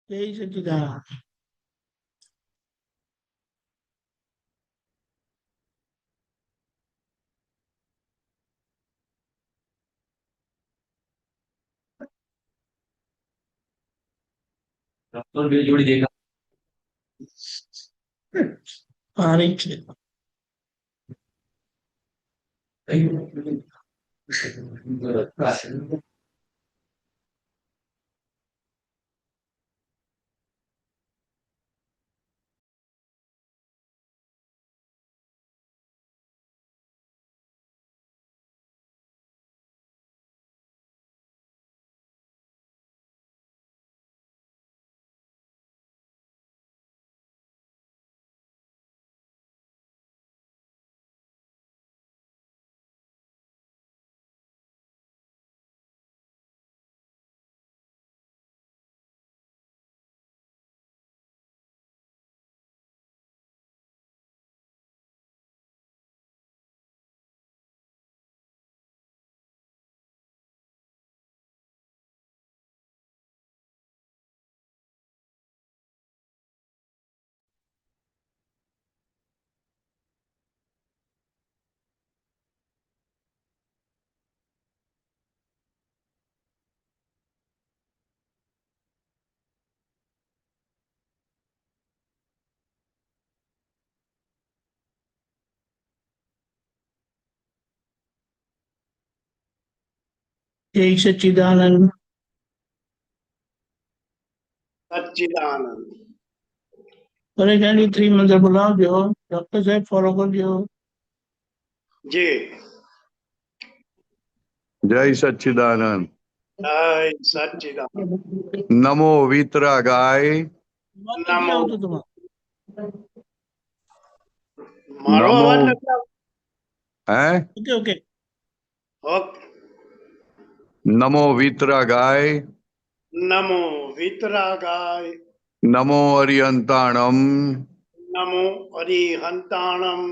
જય સચિદાનંદ. સારી છે. જય સચિદાનંદ. સચ્ચિદાનંદ. પરેશાની 3 મંત્ર બોલાવજો. ડોક્ટર સાહેબ ફોલો કરજો. જી. જય સચ્ચિદાનંદ. જય સચ્ચિદાનંદ. નમો વિતરાગાય. અવાજ નથી આવતો તમારો. મારો નમો. અવાજ નથી આવતો? હે ઓકે ઓકે. ઓકે. નમો વિતરાગાય. નમો વિતરાગાય. નમો અરિયંતાણમ. નમો અરિહંતાણમ.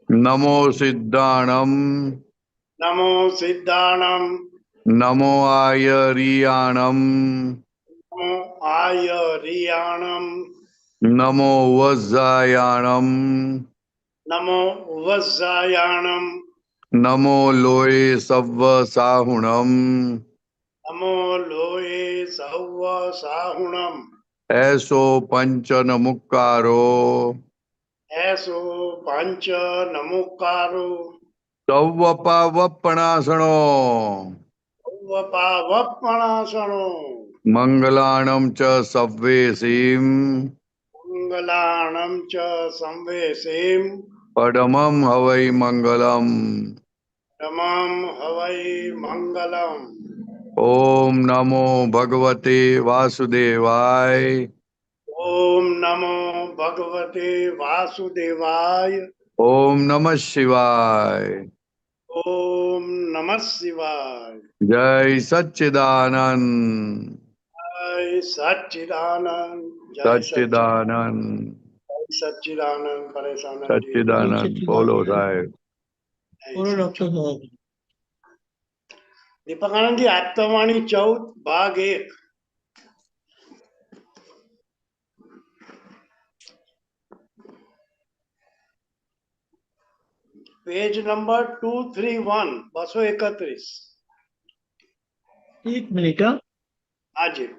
નમો સિદ્ધાણમ. નમો સિદ્ધાણમ. નમો આયરિયાણમ. નમો આયરિયાણમ. નમો વજ્જાયાણમ. નમો વજ્જાયાણમ. નમો લોય સવ્વ સાહુણમ. નમો લોય સૌવ સાહુણમ. એસો પંચન મુક્કારો. એસો પંચ નમુકારો. સૌવપાવપણાસણો. વપાવપણાસણો. મંગલાણમ ચ સવ્વેસીમ. મંગલાણમ ચ સંવેશેમ. પડમમ હવૈ મંગલમ. તમામ હવૈ મંગલમ. ઓમ નમો ભગવતે વાસુદેવાય. ઓમ નમો ભગવતે વાસુદેવાય. ઓમ નમઃ શિવાય. ઓમ નમઃ શિવાય. જય સચ્ચિદાનંદ. જય સચ્ચિદાનંદ. જય સચ્ચિદાનંદ. સચ્ચિદાનંદ. પરેશાનંદ જય સચ્ચિદાનંદ બોલો સચિદાનંદ. સાહેબ. બોલો ડોક્ટર સાહેબ. દીપકાનંદજી આત્મવાણી 14 ભાગ 1. Page number 231 231. એક મિનિટ હા. હાજી.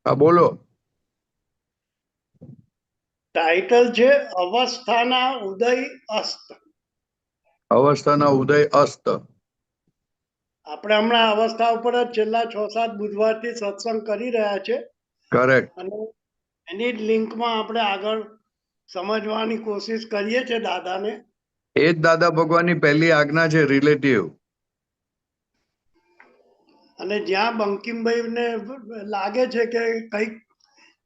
હા બોલો. ટાઇટલ છે અવસ્થાના ઉદય અસ્ત. અવસ્થાના ઉદય અસ્ત. આપણે હમણાં અવસ્થા ઉપર જ છેલ્લા 6-7 બુધવારથી સત્સંગ કરી રહ્યા છે કરેક્ટ. અને એની જ લિંકમાં આપણે આગળ સમજવાની કોશિશ કરીએ છીએ દાદાને. એ જ દાદા ભગવાનની પહેલી આજ્ઞા છે, રિલેટિવ. અને જ્યાં બંકિમભાઈને લાગે છે કે કંઈક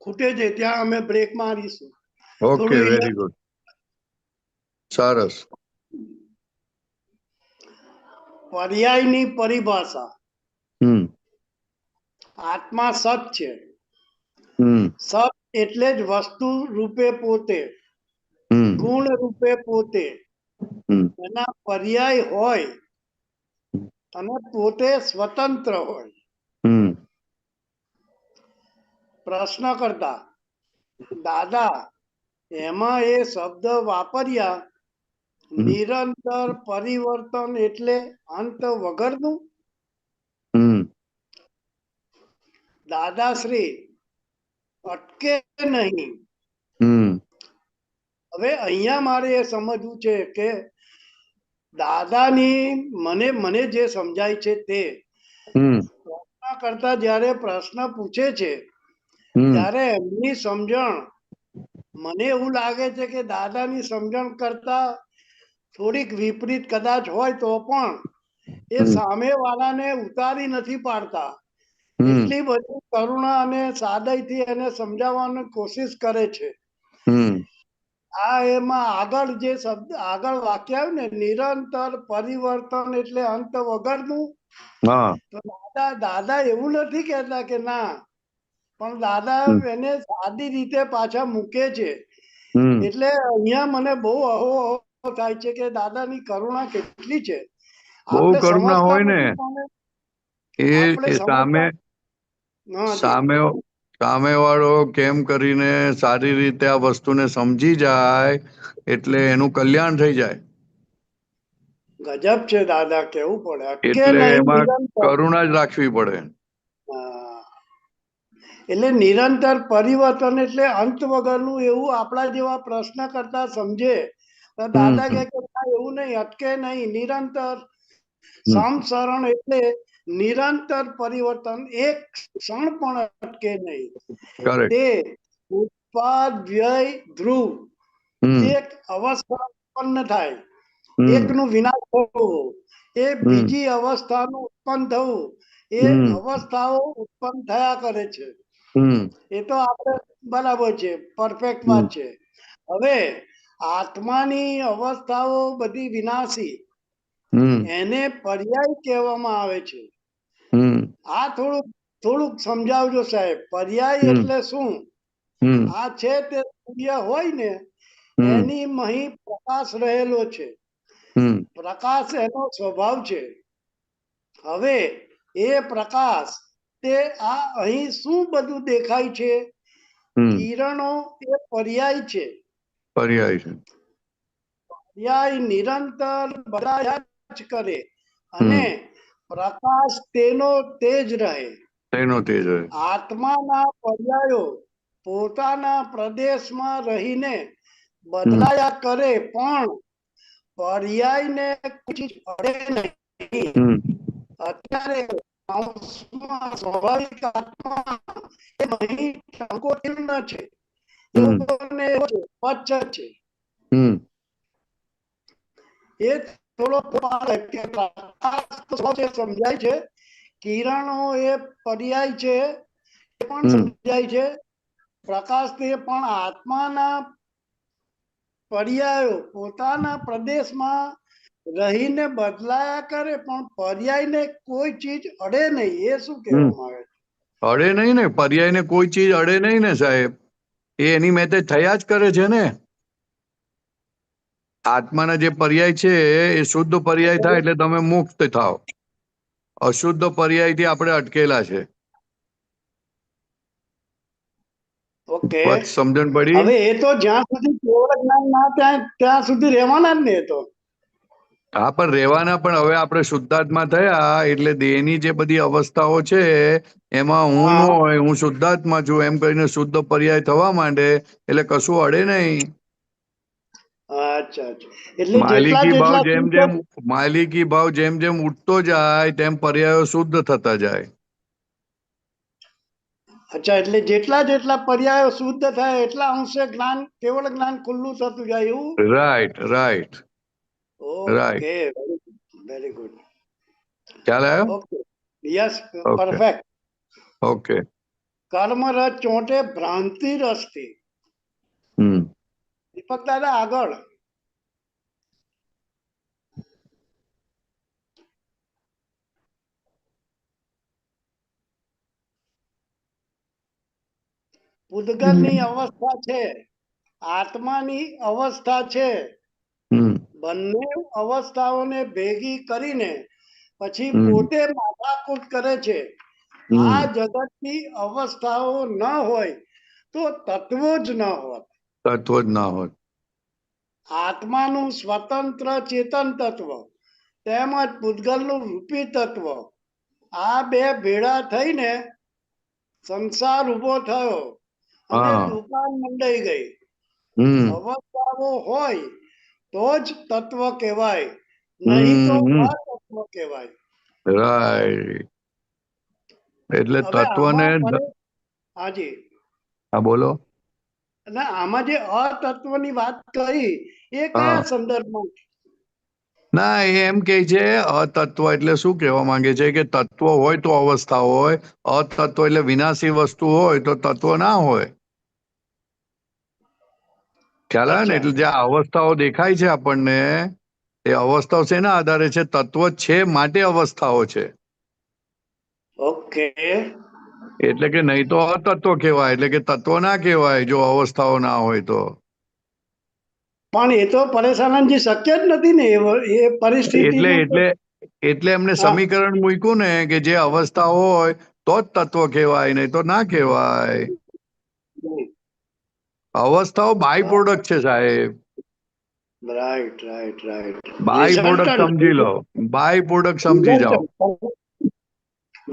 ખૂટે છે ત્યાં અમે બ્રેક મારીશું. ઓકે, થોડું વેરી ગુડ. સરસ. પર્યાયની પરિભાષા. હમ આત્મા સત છે. હમ સત એટલે જ વસ્તુ રૂપે પોતે, હમ ગુણ રૂપે પોતે, હમ એના પર્યાય હોય અને પોતે સ્વતંત્ર હોય. હમ પ્રશ્ન કરતા દાદા, એમાં એ શબ્દ વાપર્યા નિરંતર પરિવર્તન એટલે અંત વગરનું. હમ દાદાશ્રી અટકે નહીં. હમ હવે અહીંયા મારે એ સમજવું છે કે દાદાની મને જે સમજાય છે તે હમ પ્રશ્ન કરતા જ્યારે પ્રશ્ન પૂછે છે હમ ત્યારે એમની સમજણ, મને એવું લાગે છે કે દાદાની સમજણ કરતા થોડીક વિપરીત કદાચ હોય તો પણ એ સામે વાળાને ઉતારી નથી પાડતા. એટલી બધી કરુણા અને સાદયથી એને સમજાવવાની કોશિશ કરે છે. હમ આ એમાં આગળ જે શબ્દ આગળ વાક્ય આવ્યું ને, નિરંતર પરિવર્તન એટલે અંત વગરનું. હા તો દાદા એવું નથી કહેતા કે ના, પણ દાદા એને સાદી રીતે પાછા મૂકે છે. હમ એટલે અહીંયા મને બહુ અહો થાય છે કે દાદાની કરુણા કેટલી છે. બહુ આપણે કરુણા સમજતા હોય ને. નથી પણ આપણે એ સામે હા જી. સામે સામે વાળો કેમ કરીને સારી રીતે આ વસ્તુને સમજી જાય એટલે એનું કલ્યાણ થઈ જાય. ગજબ છે દાદા, કેવું પડે. અટકે એટલે નહીં એમાં નિરંતર. કરુણા જ રાખવી પડે. હા. એટલે નિરંતર પરિવર્તન એટલે અંત વગરનું, એવું આપણા જેવા પ્રશ્ન કરતા સમજે તો દાદા કહે કે ના, એવું નહીં, અટકે નહીં, નિરંતર. સમસરણ એટલે નિરંતર પરિવર્તન, એક ક્ષણ પણ અટકે નહીં. કરેક્ટ. તે ઉત્પાદ વ્યય ધ્રુવ, હમ એક અવસ્થા ઉત્પન્ન થાય, હમ એકનું વિનાશ થવું, એ હમ બીજી અવસ્થાનું ઉત્પન્ન થવું, એ હમ અવસ્થાઓ ઉત્પન્ન થયા કરે છે. હમ એ તો આપણે બરાબર છે, પરફેક્ટ વાત છે. હવે આત્માની અવસ્થાઓ બધી વિનાશી, હમ એને પર્યાય કહેવામાં આવે છે. હમ આ થોડુંક સમજાવજો સાહેબ, પર્યાય એટલે શું? હમ આ છે તે સૂર્ય હોય ને, હમ એની મહી પ્રકાશ રહેલો છે. હમ પ્રકાશ એનો સ્વભાવ છે. હવે એ પ્રકાશ તે આ અહીં શું બધું દેખાય છે? કિરણો એ પર્યાય છે. પર્યાય છે. પર્યાય નિરંતર બદલાયા જ કરે અને પ્રકાશ તેનો તેજ રહે. તેનો તેજ રહે. આત્માના પર્યાયો પોતાના પ્રદેશમાં રહીને બદલાયા કરે, પણ પર્યાયને કોઈ અડે નહીં. અત્યારે સ્વાભાવિક આત્મા એ અહીં સંકોચન છે, એવું ને એવું છે, સ્વચ્છ છે. એ થોડો સમજાય છે. કિરણો એ પર્યાય છે, એ પણ સમજાય છે. પ્રકાશ તે પણ આત્માના પર્યાયો પોતાના પ્રદેશમાં રહીને બદલાયા કરે, પણ પર્યાયને કોઈ ચીજ અડે નહીં. એ શું કહેવામાં આવે છે? અડે નહીં ને, પર્યાયને કોઈ ચીજ અડે નહીં ને સાહેબ. એ એની મેતે થયા જ કરે છે ને. આત્માના જે પર્યાય છે એ શુદ્ધ પર્યાય થાય એટલે તમે મુક્ત થાવ. અશુદ્ધ પર્યાયથી આપણે અટકેલા છે. ઓકે, વાત સમજણ પડી? હવે એ તો જ્યાં સુધી કેવળ જ્ઞાન ના થાય ત્યાં સુધી રહેવાના જ ને. એ તો હા, પણ રહેવાના પણ હવે આપણે શુદ્ધાત્મા થયા એટલે દેહની જે બધી અવસ્થાઓ છે એમાં હું ન હા હોય, હું શુદ્ધાત્મા છું એમ કરીને શુદ્ધ પર્યાય થવા માંડે એટલે કશું અડે નહીં. અચ્છા અચ્છા, એટલે જેટલા માલિકી ભાવ જેટલા જેમ જેમ માલિકી ભાવ જેમ જેમ ઉઠતો જાય તેમ પર્યાયો શુદ્ધ થતા જાય. અચ્છા, એટલે જેટલા જેટલા પર્યાયો શુદ્ધ થાય એટલા અંશે જ્ઞાન, કેવળ જ્ઞાન ખુલ્લું થતું જાય એવું. Right right right. Okay, very good. ખ્યાલ આવ્યો? Okay, yes, okay perfect. Okay. કર્મ રસ ચોંટે ભ્રાંતિ રસથી. હમ. દીપક દાદા આગળ. પૂતગલની અવસ્થા છે, આત્માની અવસ્થા છે. હમ. બંને અવસ્થાઓને ભેગી કરીને પછી હમ. પોતે માથાકૂટ કરે છે. આ જગતની અવસ્થાઓ ન હોય તો તત્વો જ ન હોત. તત્વ જ ના હોત. આત્માનું સ્વતંત્ર ચેતન તત્વ તેમજ પૂતગલનું રૂપી તત્વ, આ બે ભેળા થઈને સંસાર ઉભો થયો અને હા. દુકાન મંડાઈ ગઈ. હમ. અવસ્થાઓ હોય તો જ તત્વ કહેવાય, નહીં તો અતત્વ કહેવાય. રાઈટ. એટલે હવે તત્વને આમાં હાજી, હા બોલો. અને આમાં જે અતત્વની વાત કરી એ હા. કયા સંદર્ભમાં? ના, એ એમ કે છે અતત્વ એટલે શું કહેવા માંગે છે કે તત્વ હોય તો અવસ્થા હોય, અતત્વ એટલે વિનાશી વસ્તુ હોય તો તત્વ ના હોય. ખ્યાલ આવે ને? અચ્છા, એટલે જે આ અવસ્થાઓ દેખાય છે આપણને એ અવસ્થાઓ શેના આધારે છે? તત્વ છે માટે અવસ્થાઓ છે. ઓકે. એટલે કે નહીં તો અતત્વ કહેવાય, એટલે કે તત્વ ના કહેવાય જો અવસ્થાઓ ના હોય તો. પણ એ તો પરેશાનંદજી શક્ય જ નથી ને એ એટલે પરિસ્થિતિનું તો. એટલે એટલે એમને હા, સમીકરણ મૂક્યું ને કે જે અવસ્થા હોય તો જ તત્વ કહેવાય, નહીં તો ના કહેવાય. અવસ્થાઓ બાય પ્રોડક્ટ છે સાહેબ. Right right right. By product resultant સમજી લો, બાય પ્રોડક્ટ સમજી જાઓ.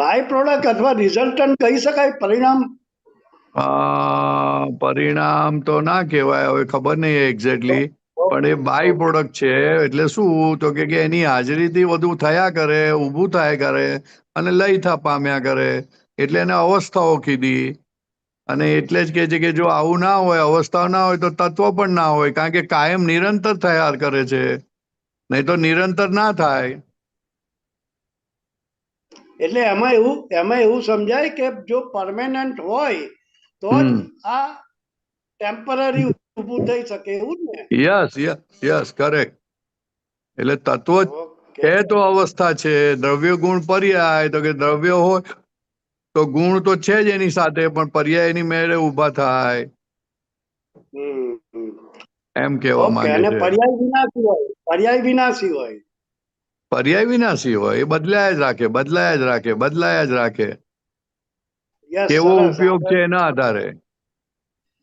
બાય પ્રોડક્ટ અથવા રિઝલ્ટન્ટ કહી શકાય, પરિણામ. પરિણામ તો ના કહેવાય, હવે ખબર નહીં એક્ઝેક્ટલી, પણ એ બાય પ્રોડક્ટ છે. એટલે શું તો કે એની હાજરીથી બધું થયા કરે, ઊભું થાય કરે અને લય પામ્યા કરે, એટલે એને અવસ્થાઓ કીધી. અને એટલે જ કે છે કે જો આવું ના હોય, અવસ્થાઓ ના હોય તો તત્વ પણ ના હોય, કારણ કે કાયમ નિરંતર થયા કરે છે, નહીં તો નિરંતર ના થાય. એટલે એમાં એવું સમજાય કે જો પરમેનન્ટ હોય તો જ આ ટેમ્પરરી ઊભું થઈ શકે, એવું જ ને? Yes yes yes, correct. એટલે તત્વ ઓકે. છે તો અવસ્થા છે. દ્રવ્ય ગુણ પર્યાય, તો કે દ્રવ્ય હોય તો ગુણ તો છે જ એની સાથે, પણ પર્યાય એની મેળે ઉભા થાય હમ, હમ. એમ કહેવા ઓકે, માંગે અને છે. પર્યાય વિનાશી હોય, પર્યાય વિનાશી હોય. પર્યાય વિનાશી હોય, એ બદલાયા જ રાખે, બદલાયા જ રાખે, બદલાયા જ રાખે. યસ, કેવો સરસ. ઉપયોગ છે એના આધારે,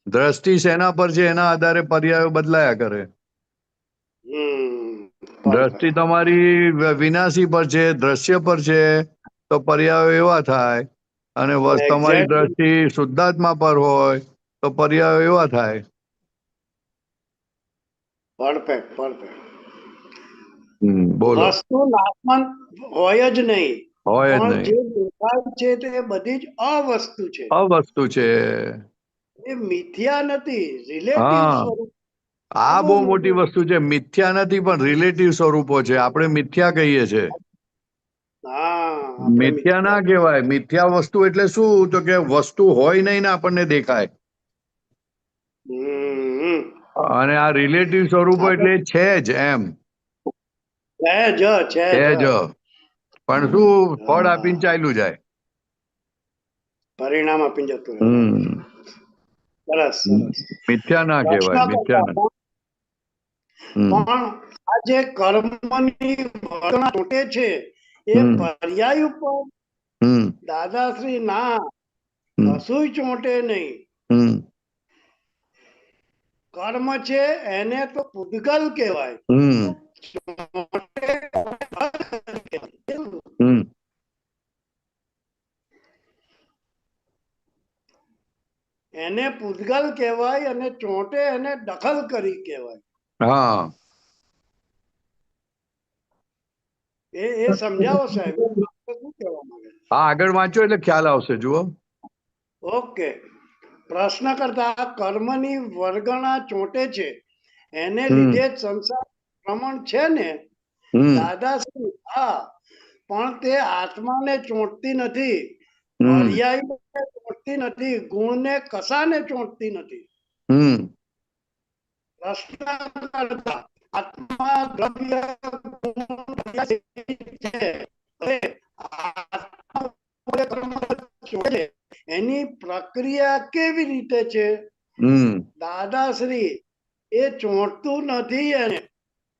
દ્રષ્ટિ શેના પર છે એના આધારે પર્યાયો બદલાયા કરે. દ્રષ્ટિ પરફેક્ટ. તમારી વિનાશી પર છે, દ્રશ્ય પર છે, તો પર્યાયો એવા થાય. અને તમારી એક્ઝેક્ટલી. દ્રષ્ટિ શુદ્ધાત્મા પર હોય તો પર્યાયો એવા થાય. Perfect perfect. બોલો. વસ્તુ નાશવંત હોય જ નહીં, હોય જ પણ નહીં, જે દેખાય છે તે બધી જ અવસ્તુ છે. અવસ્તુ છે. એ મિથ્યા નથી, રિલેટિવ હા, સ્વરૂપ. આ બહુ મોટી વસ્તુ છે. મિથ્યા નથી પણ રિલેટિવ સ્વરૂપો છે. આપણે મિથ્યા કહીએ છીએ. હા, આપણે મિથ્યા ના કહેવાય. મિથ્યા વસ્તુ એટલે શું? તો કે વસ્તુ હોય નહીં ને આપણને દેખાય. હમ. અને આ રિલેટિવ સ્વરૂપો એટલે છે જ એમ. છે છે જ. જ, પણ શું ફળ હા, આપીને ચાલ્યું જાય. પરિણામ આપીને જતું રહે. હમ. સરસ સરસ. મિથ્યા ના પ્રશ્ન કહેવાય, મિથ્યા કરતા ના. હમ. પણ આ જે કર્મની વર્તણા તૂટે છે એ પર્યાય ઉપર હમ. દાદાશ્રી ના હમ. કશુંય ચોંટે નહીં. હમ. કર્મ છે એને તો પૂતગલ કહેવાય. હમ. હમ એને પૂતગલ કહેવાય અને ચોંટે એને દખલ કરી કહેવાય. હા એ સમજાવો સાહેબ, શું કહેવા માંગે? હા આગળ વાંચો એટલે ખ્યાલ આવશે. જુઓ. ઓકે. પ્રશ્ન કરતા કર્મની વર્ગણા ચોંટે છે એને લીધે જ સંસાર ભ્રમણ છે ને? હમ દાદાશ્રી હા, પણ તે આત્માને ચોંટતી નથી, હમ પર્યાયને ચોંટતી નથી, ગુણને કશાને ચોંટતી નથી. હમ પ્રશ્ન કરતા આત્મા દ્રવ્ય ગુણ છે. હવે આત્મા કર્મ ચોંટે એની પ્રક્રિયા કેવી રીતે છે? હમ દાદાશ્રી એ ચોંટતું નથી. એને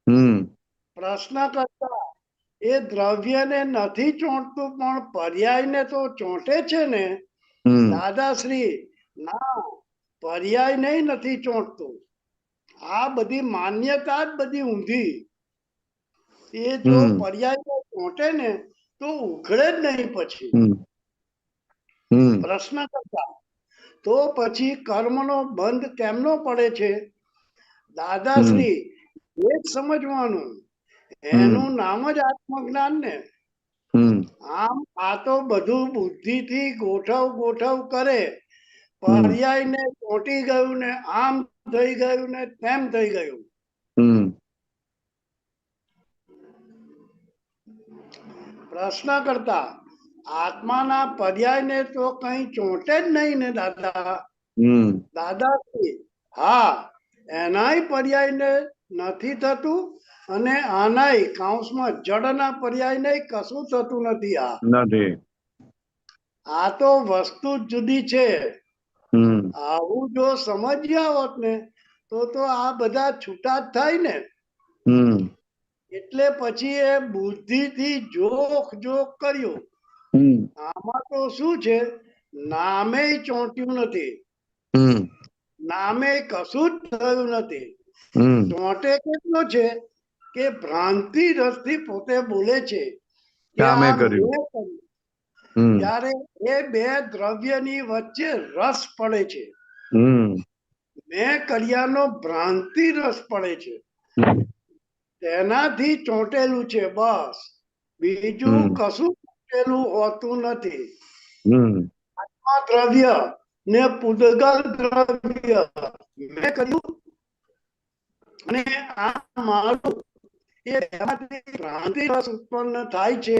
હમ પ્રશ્ન કરતા એ દ્રવ્યને નથી ચોંટતું પણ પર્યાયને તો ચોંટે છે ને? હમ દાદાશ્રી ના, પર્યાય નહીં નથી ચોંટતું. આ બધી માન્યતા જ બધી ઊંધી. એ જો હમ પર્યાય ચોંટે ને તો ઉઘડે જ નહીં પછી. હમ હમ પ્રશ્ન કરતા તો પછી કર્મનો બંધ કેમનો પડે છે? દાદાશ્રી એ જ સમજવાનું, એનું નામ જ આત્મજ્ઞાન ને. હમ આમ આ તો બધું બુદ્ધિથી ગોઠવ કરે, પર્યાયને ચોંટી ગયું ને આમ થઈ ગયું ને તેમ થઈ ગયું. હમ પ્રશ્ન કરતા આત્માના પર્યાયને તો કઈ ચોંટે જ નહીં ને દાદા? હમ દાદાશ્રી હા, એનાય પર્યાયને નથી થતું અને આનાય કૌંસમાં જડના પર્યાયને કશું થતું નથી. નથી. આ તો વસ્તુ જ જુદી છે. હમ આવું જો સમજ્યા હોત ને તો આ બધા છૂટા જ થાય ને. હમ એટલે પછી એ બુદ્ધિથી જોખ કર્યું. હમ આમાં તો શું છે, નામે ચોંટ્યું નથી, હમ નામે કશું જ થયું નથી. હમ ચોંટે કેટલો છે કે ભ્રાંતિ રસથી પોતે બોલે છે કે કામે આ કર્યું. મેં કર્યું. હમ ત્યારે એ બે દ્રવ્યની વચ્ચે રસ પડે છે. હમ મેં કર્યાનો ભ્રાંતિ રસ પડે છે, હમ તેનાથી ચોંટેલું છે બસ, બીજું કશું ચોંટેલું હોતું નથી. હમ આત્મા દ્રવ્ય ને પૂતગલ દ્રવ્ય મેં કર્યું અને આ મારું, એ બેમાંથી ભ્રાંતિ રસ ઉત્પન્ન થાય છે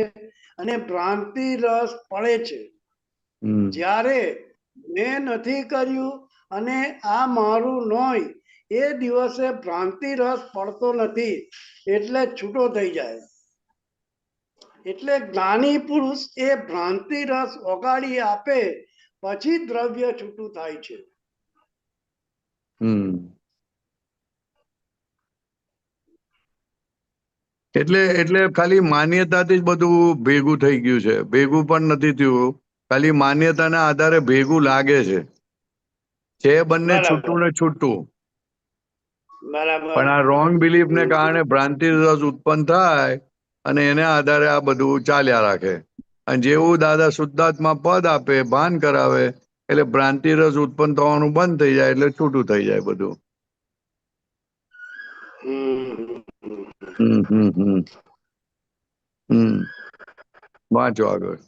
અને ભ્રાંતિ રસ પડે છે. હમ જ્યારે મેં નથી કર્યું અને આ મારું નોય, એ દિવસે ભ્રાંતિ રસ પડતો નથી, એટલે છૂટો થઈ જાય. એટલે જ્ઞાની પુરુષ એ ભ્રાંતિ રસ ઓગાળી આપે પછી દ્રવ્ય છૂટું થાય છે. હમ એટલે ખાલી માન્યતાથી જ બધું ભેગું થઈ ગયું છે. ભેગું પણ નથી થયું, ખાલી માન્યતાના આધારે ભેગું લાગે છે બંને છૂટું ને છૂટું. બરાબર. પણ આ રોંગ બિલીફ ને કારણે ભ્રાંતિ રસ ઉત્પન્ન થાય અને એને આધારે આ બધું ચાલ્યા રાખે. અને જેવું દાદા શુદ્ધાત્મા પદ આપે, ભાન કરાવે, એટલે ભ્રાંતિ રસ ઉત્પન્ન થવાનું બંધ થઈ જાય, એટલે છૂટું થઈ જાય બધું. હમ હમ હમ હમ વાંચો આગળ.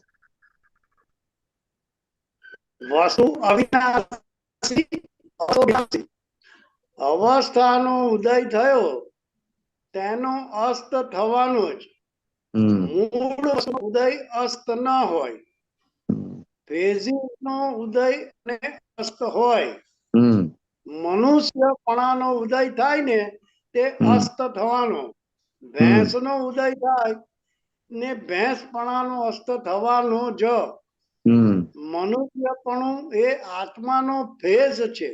વસ્તુ અવિનાશી અવિનાશી. અવસ્થાનો ઉદય થયો તેનો અસ્ત થવાનો જ. મૂળ ઉદય અસ્ત ન હોય, ફેઝિસનો ઉદય અને અસ્ત હોય. મનુષ્યપણાનો ઉદય થાય ને તે અસ્ત થવાનો, ભેંસનો ઉદય થાય ને ભેંસપણાનો અસ્ત થવાનો જ. મનુષ્યપણું એ આત્માનો ફેઝ છે.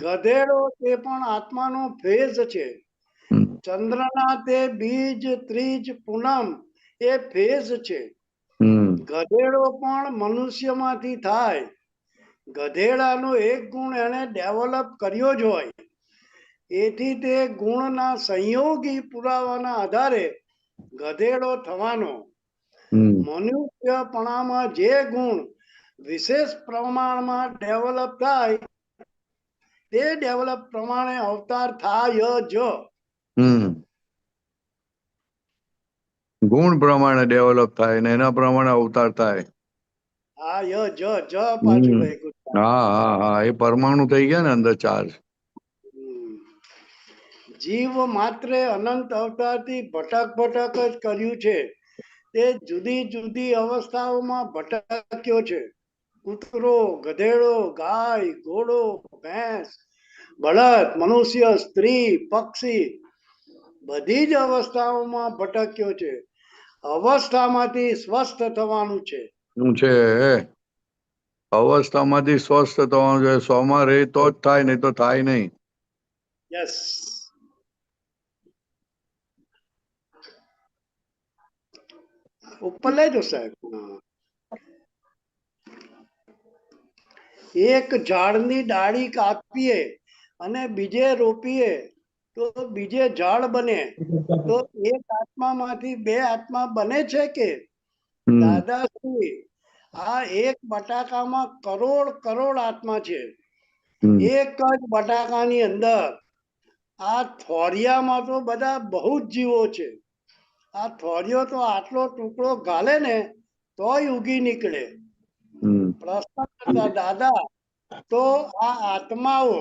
ગધેડો તે પણ આત્માનો ફેઝ છે. ચંદ્રના તે બીજ ત્રીજ પૂનમ એ ફેઝ છે. ગધેડો પણ મનુષ્યમાંથી થાય. ગધેડાનો એક ગુણ એને ડેવલપ કર્યો જ હોય, એથી તે ગુણના સંયોગી પુરાવાના આધારે ગધેડો થવાનો. મનુષ્યપણામાં જે ગુણ વિશેષ પ્રમાણમાં ડેવલપ થાય તે ડેવલપ પ્રમાણે અવતાર થાય જ. ગુણ પ્રમાણે ડેવલપ થાય ને એના પ્રમાણે અવતાર થાય. હા જ પાછું લખ્યું. હા હા હા, એ પરમાણુ થઈ ગયા ને અંદર 4. જીવ માત્રે અનંત અવતારથી ભટક જ કર્યું છે. તે જુદી જુદી અવસ્થાઓમાં ભટક્યો છે. કૂતરો, ગધેડો, ગાય, ઘોડો, ભેંસ, બળદ, મનુષ્ય, સ્ત્રી, પક્ષી બધી જ અવસ્થાઓમાં ભટક્યો છે. અવસ્થામાંથી સ્વસ્થ થવાનું છે. શું છે? અવસ્થામાંથી સ્વસ્થ થવાનું છે. 100 માં રહે તો જ થાય, નહીં તો થાય નહીં. યસ. ઉપર લેજો સાહેબ. એક ઝાડની ડાળી કાપીએ અને બીજે રોપીએ તો બીજે ઝાડ બને. તો એક આત્મામાંથી 2 આત્મા બને છે કે? દાદાશ્રી, આ એક બટાકામાં કરોડ આત્મા છે. એક જ બટાકાની અંદર. આ થોરિયામાં તો બધા બહુ જ જીવો છે. આ થોરિયો તો આટલો ટુકડો ગાલે ને તોય ઉગી નીકળે. પ્રશ્ન કરતા દાદા, તો આ આત્માઓ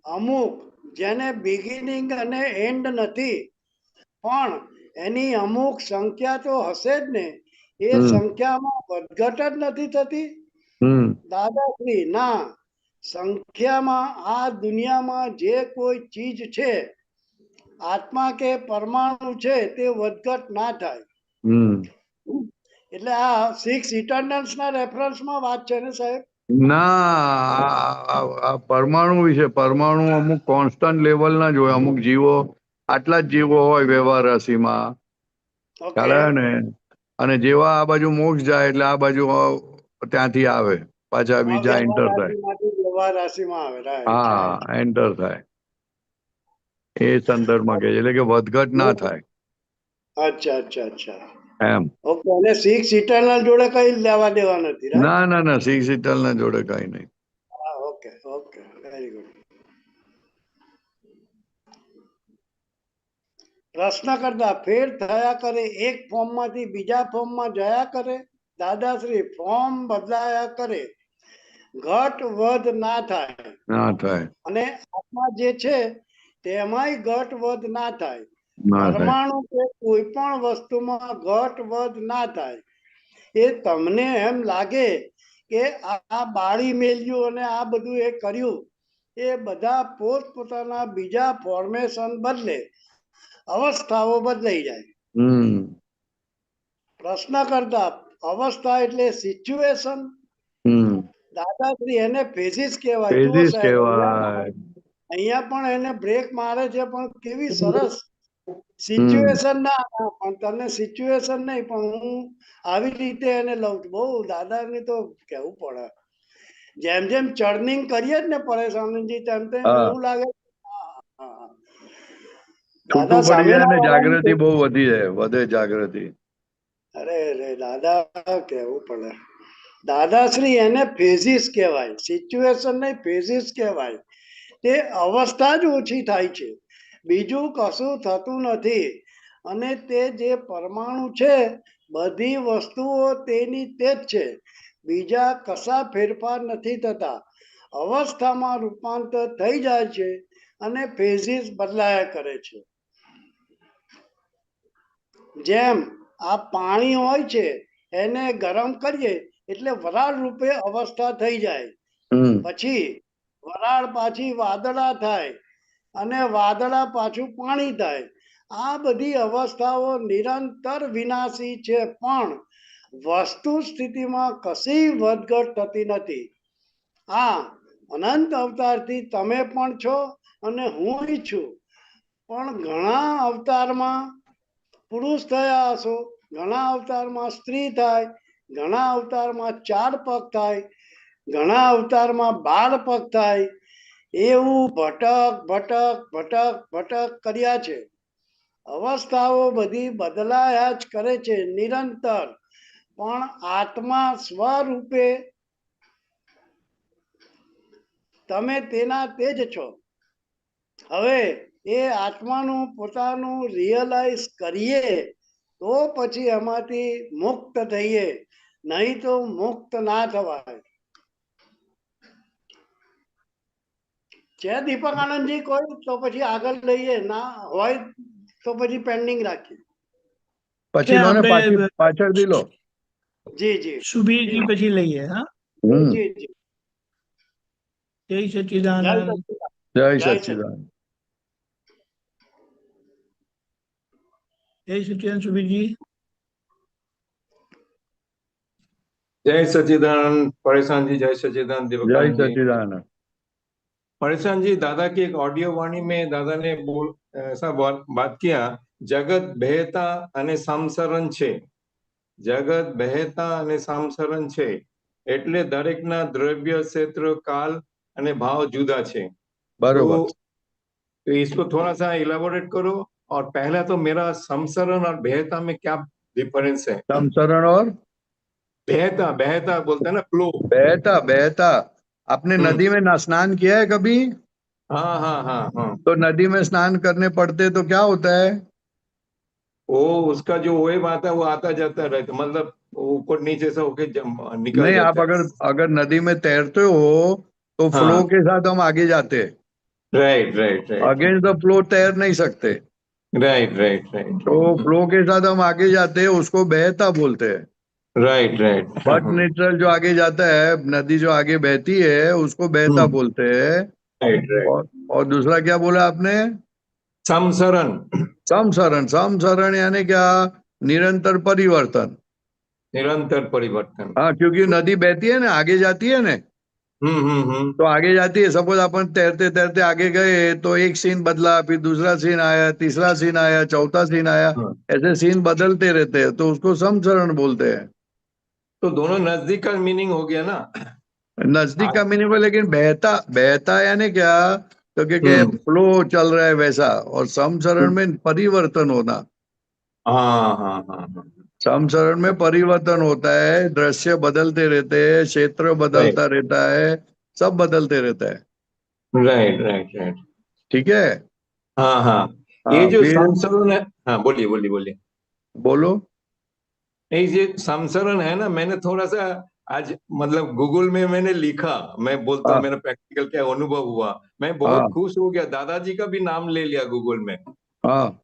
અમુક જેને બિગિનિંગ અને એન્ડ નથી, પણ એની અમુક સંખ્યા તો હશે જ ને. એ સંખ્યામાં વધઘટ જ નથી થતી. દાદાશ્રી, ના, સંખ્યામાં આ દુનિયામાં જે કોઈ ચીજ છે, આત્મા કે પરમાણુ છે, તે વધઘટ ના થાય. એટલે આ 6 ઇટર્નલ્સ ના રેફરન્સમાં વાત છે ને સાહેબ? ના, આ પરમાણુ વિશે. પરમાણુ અમુક કોન્સ્ટન્ટ લેવલના જ હોય. અમુક જીવો આટલા જ જીવો હોય વ્યવહાર રાશિમાં, ખ્યાલ આવ્યો ને? અને જેવા આ બાજુ મોક્ષ જાય એટલે આ બાજુ ત્યાંથી આવે પાછા બીજા એન્ટર થાય. હા, એન્ટર થાય. એ સંદર્ભમાં કહે છે, એટલે કે વધઘટ ના થાય. અચ્છા. એમ. ઓકે. અને 6 ઇટર્નલ જોડે કઈ લેવા દેવા નથી, રાઈટ? ના, 6 ઇટર્નલ જોડે કઈ નહીં. Okay, very good. પ્રશ્ન કરતા ફેર થયા કરે, એક ફોર્મમાંથી બીજા ફોર્મમાં જયા કરે. દાદાશ્રી, ફોર્મ બદલાયા કરે, ઘટ વધ ના થાય. અને આત્મા જે છે તેમાંય ઘટ વધ ના થાય. પરમાણુ કે કોઈ પણ વસ્તુમાં ઘટ વધ ના થાય. એ તમને એમ લાગે કે આ બાળી મેલ્યું અને આ બધું એ કર્યું, એ બધા પોતપોતાના બીજા ફોર્મેશન બદલે અવસ્થાઓ બદલાઈ જાય. પ્રશ્ન કરતા અવસ્થા એટલે સિચ્યુએશન. દાદાશ્રી, એને ફેઝિસ કહેવાય. જુઓ સાહેબ, અહીંયા પણ એને બ્રેક મારે છે, પણ કેવી સરસ. સિચ્યુએશન ના, પણ તને સિચ્યુએશન નહીં, પણ હું આવી રીતે એને લઉં છું. બહુ દાદાની તો કહેવું પડે. જેમ જેમ ચર્નિંગ કરીએ જ ને પરેશાનજી, તેમ તેમ એવું લાગે. છૂટું પડી જાય ને જાગૃતિ બહુ વધે જાગૃતિ. અરે દાદા કહેવું પડે. દાદાશ્રી, એને ફેઝિસ કહેવાય. સિચ્યુએશન નહીં, ફેઝિસ કહેવાય. તે અવસ્થા જ ઓછી થાય છે, બીજું કશું થતું નથી. અને તે જે પરમાણુ છે, બધી વસ્તુઓ તેની તે જ છે. બીજા કશા ફેરફાર નથી થતા. અવસ્થામાં રૂપાંતર થઈ જાય છે અને ફેઝિસ બદલાયા કરે છે. જેમ આ પાણી હોય છે, એને ગરમ કરીએ એટલે વરાળ રૂપે અવસ્થા થઈ જાય. પછી વરાળ પાછી વાદળા થાય અને વાદળા પાછું પાણી થાય. આ બધી અવસ્થાઓ નિરંતર વિનાશી છે, પણ વસ્તુ સ્થિતિમાં કશી વધઘટ થતી નથી. આ અનંત અવતારથી તમે પણ છો અને હું છું. પણ ઘણા અવતારમાં પુરુષ થયા હશો, ઘણા અવતારમાં સ્ત્રી થાય, ઘણા અવતારમાં 4 પગ થાય, ઘણા અવતારમાં 12 પગ થાય. એવું ભટક કર્યા છે. અવસ્થાઓ બધી બદલાયા જ કરે છે નિરંતર, પણ આત્મા સ્વરૂપે તમે તેના તે જ છો. હવે એ આત્માનું પોતાનું રિયલાઇઝ કરીએ તો પછી એમાંથી મુક્ત થઈએ, નહીં તો મુક્ત ના થવાય. છે દીપક આનંદજી કોઈ? તો પછી આગળ લઈએ, ના હોય તો પછી પેન્ડિંગ રાખીએ. પછી લો ને આપણે પાછળથી લો. જી જી સુબીરજી પછી લઈએ. હા, જી જી. જય જય સચ્ચિદાનંદ. સચ્ચિદાનંદ. જય જય સચ્ચિદાનંદ. જય સચ્ચિદાનંદ સુબીરજી. જય સच्चिदानंद परेशान जी, जय सच्चिदानंद जय दिवकानंद जी। सच्चिदानंद। परेशान जी, दादा की एक ऑडियो वाणी में दादा ने ऐसा बात किया, जगत बहेता अने समसरण छे, जगत बहेता अने समसरण छे, एटले दरेकना द्रव्य क्षेत्र काल अने भाव जुदा छे। बरोबर। तो इसको थोड़ा सा इलाबोरेट करो। और पहला तो मेरा समसरण और बहेता में क्या डिफरेंस है? समसरण और बहेता, बहेता बोलते हैं ना, फ्लो। बहता बहता। आपने नदी में स्नान किया है कभी? हाँ हाँ हाँ हाँ। तो नदी में स्नान करने पड़ते तो क्या होता है? वो उसका जो वेव आता है वो आता जाता रहता, मतलब ऊपर नीचे से होके निकल नहीं, आप जाता है। अगर अगर नदी में तैरते हो तो हाँ। फ्लो के साथ हम आगे जाते हैं। Right right right against the flow तैर नहीं सकते। राइट राइट राइट तो फ्लो के साथ हम आगे जाते हैं, उसको बहता बोलते हैं। Right right. बट नेचुरल जो आगे जाता है, नदी जो आगे बहती है, उसको बहता बोलते हैं। Right right. और दूसरा क्या बोला आपने? समसरण। समसरण। समसरण यानी क्या? निरंतर परिवर्तन। निरंतर परिवर्तन। हाँ, क्योंकि नदी बहती है ना, आगे जाती है ना, तो आगे जाती है। सपोज अपन तैरते तैरते आगे गए तो एक सीन बदला, फिर दूसरा सीन आया, तीसरा सीन आया, चौथा सीन आया, ऐसे सीन बदलते रहते हैं, तो उसको समसरण बोलते हैं। तो दोनों नजदीक का मीनिंग हो गया ना। नजदीक का मीनिंग है, लेकिन बहता बहता यानी क्या? तो क्या फ्लो चल रहा है वैसा, और समसरण में परिवर्तन होना। हाँ हाँ हाँ हाँ। समसरण में परिवर्तन होता है, दृश्य बदलते रहते हैं, क्षेत्र बदलता रहता है, सब बदलते रहता है। Right right right. ठीक है। हाँ हाँ। ये हाँ, जो फिर समसरण है, हाँ बोलिए बोलिए बोलिए। बोलो। नहीं, ये समसरण है ना, मैंने थोड़ा सा आज मतलब गूगल में मैंने लिखा, मैं बोलता हूँ हाँ मेरा प्रैक्टिकल क्या अनुभव हुआ। मैं बहुत हाँ खुश हो गया, दादाजी का भी नाम ले लिया गूगल में। हाँ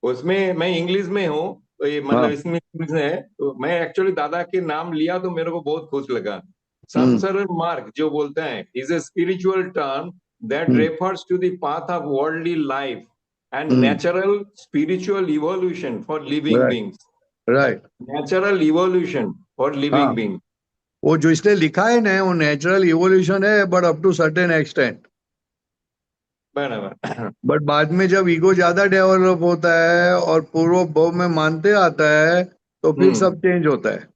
उसमें मैं इंग्लिश में हूँ, तो ये मतलब हाँ। इसमें इंग्लिश में है, तो मैं एक्चुअली दादा के नाम लिया तो मेरे को बहुत खुश लगा। हम्म संसरण मार्ग जो बोलते हैं is a spiritual term that hmm refers to the path of worldly life and hmm. Natural spiritual evolution for living right beings. Right. Natural evolution for हाँ, लिविंग बींग। वो जो इसने लिखा है ना, वो नेचुरल इवोल्यूशन है, but up to certain extent. बराबर। बट बाद में जब ईगो ज्यादा डेवलप होता है और पूर्व भव में मानते आता है, तो फिर सब चेंज होता है।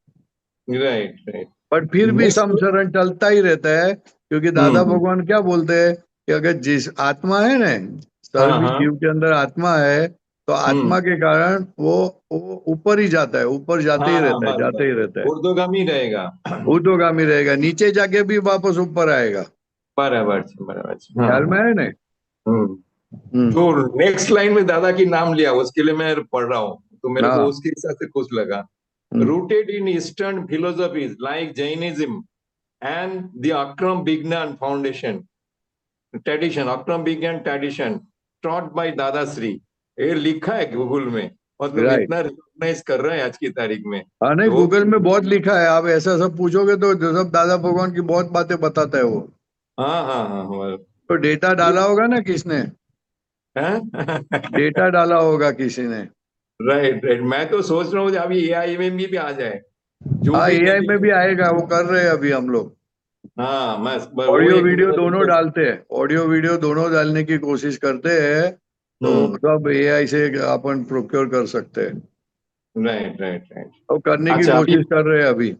Right right. बट फिर भी नेक्स्ट। समसरण चलता ही रहता है, क्योंकि दादा भगवान क्या बोलते हैं कि अगर जिस आत्मा है ना, हाँ सर्व हाँ। जीव के अंदर आत्मा है, तो आत्मा के कारण वो ऊपर ही जाता है, ऊपर जाते ही हाँ रहता है, बस जाते ही बस रहता है। ऊर्ध्वगामी रहेगा। ऊर्ध्वगामी रहेगा, नीचे जाके भी वापस ऊपर आएगा। बराबर बराबर। ख्याल में है ना? तो नेक्स्ट लाइन में दादा की नाम लिया, उसके लिए मैं पढ़ रहा हूँ, तो मेरे को हाँ। उसके हिसाब से खुश लगा। Rooted in Eastern philosophies like Jainism and the Akram Vigyan foundation tradition, अक्रम विज्ञान ट्रेडिशन टॉट बाय दादा श्री, ये लिखा है गूगल में, मतलब राइट। इतना रिकॉग्नाइज कर रहे हैं आज की तारीख में। हाँ, नहीं, तो गूगल में बहुत लिखा है। आप ऐसा सब पूछोगे तो जो सब दादा भगवान की बहुत बातें बताता है वो। हाँ हाँ हाँ तो डेटा डाला होगा ना किसने? डेटा डाला होगा किसी ने। Right right. मैं तो सोच रहा हूँ अभी एआई में भी आ जाए जो हाँ, भी एआई में भी नेगेटिव। आएगा, वो कर रहे हैं अभी हम लोग। हाँ मैं वो ऑडियो एक वीडियो मेरा दोनों रिक्वेस्ट। डालते हैं, ऑडियो वीडियो दोनों डालने की कोशिश करते हैं, तो सब एआई से अपन प्रोक्योर कर सकते हैं। Right right right. और करने की अच्छा अभी कोशिश कर रहे हैं अभी।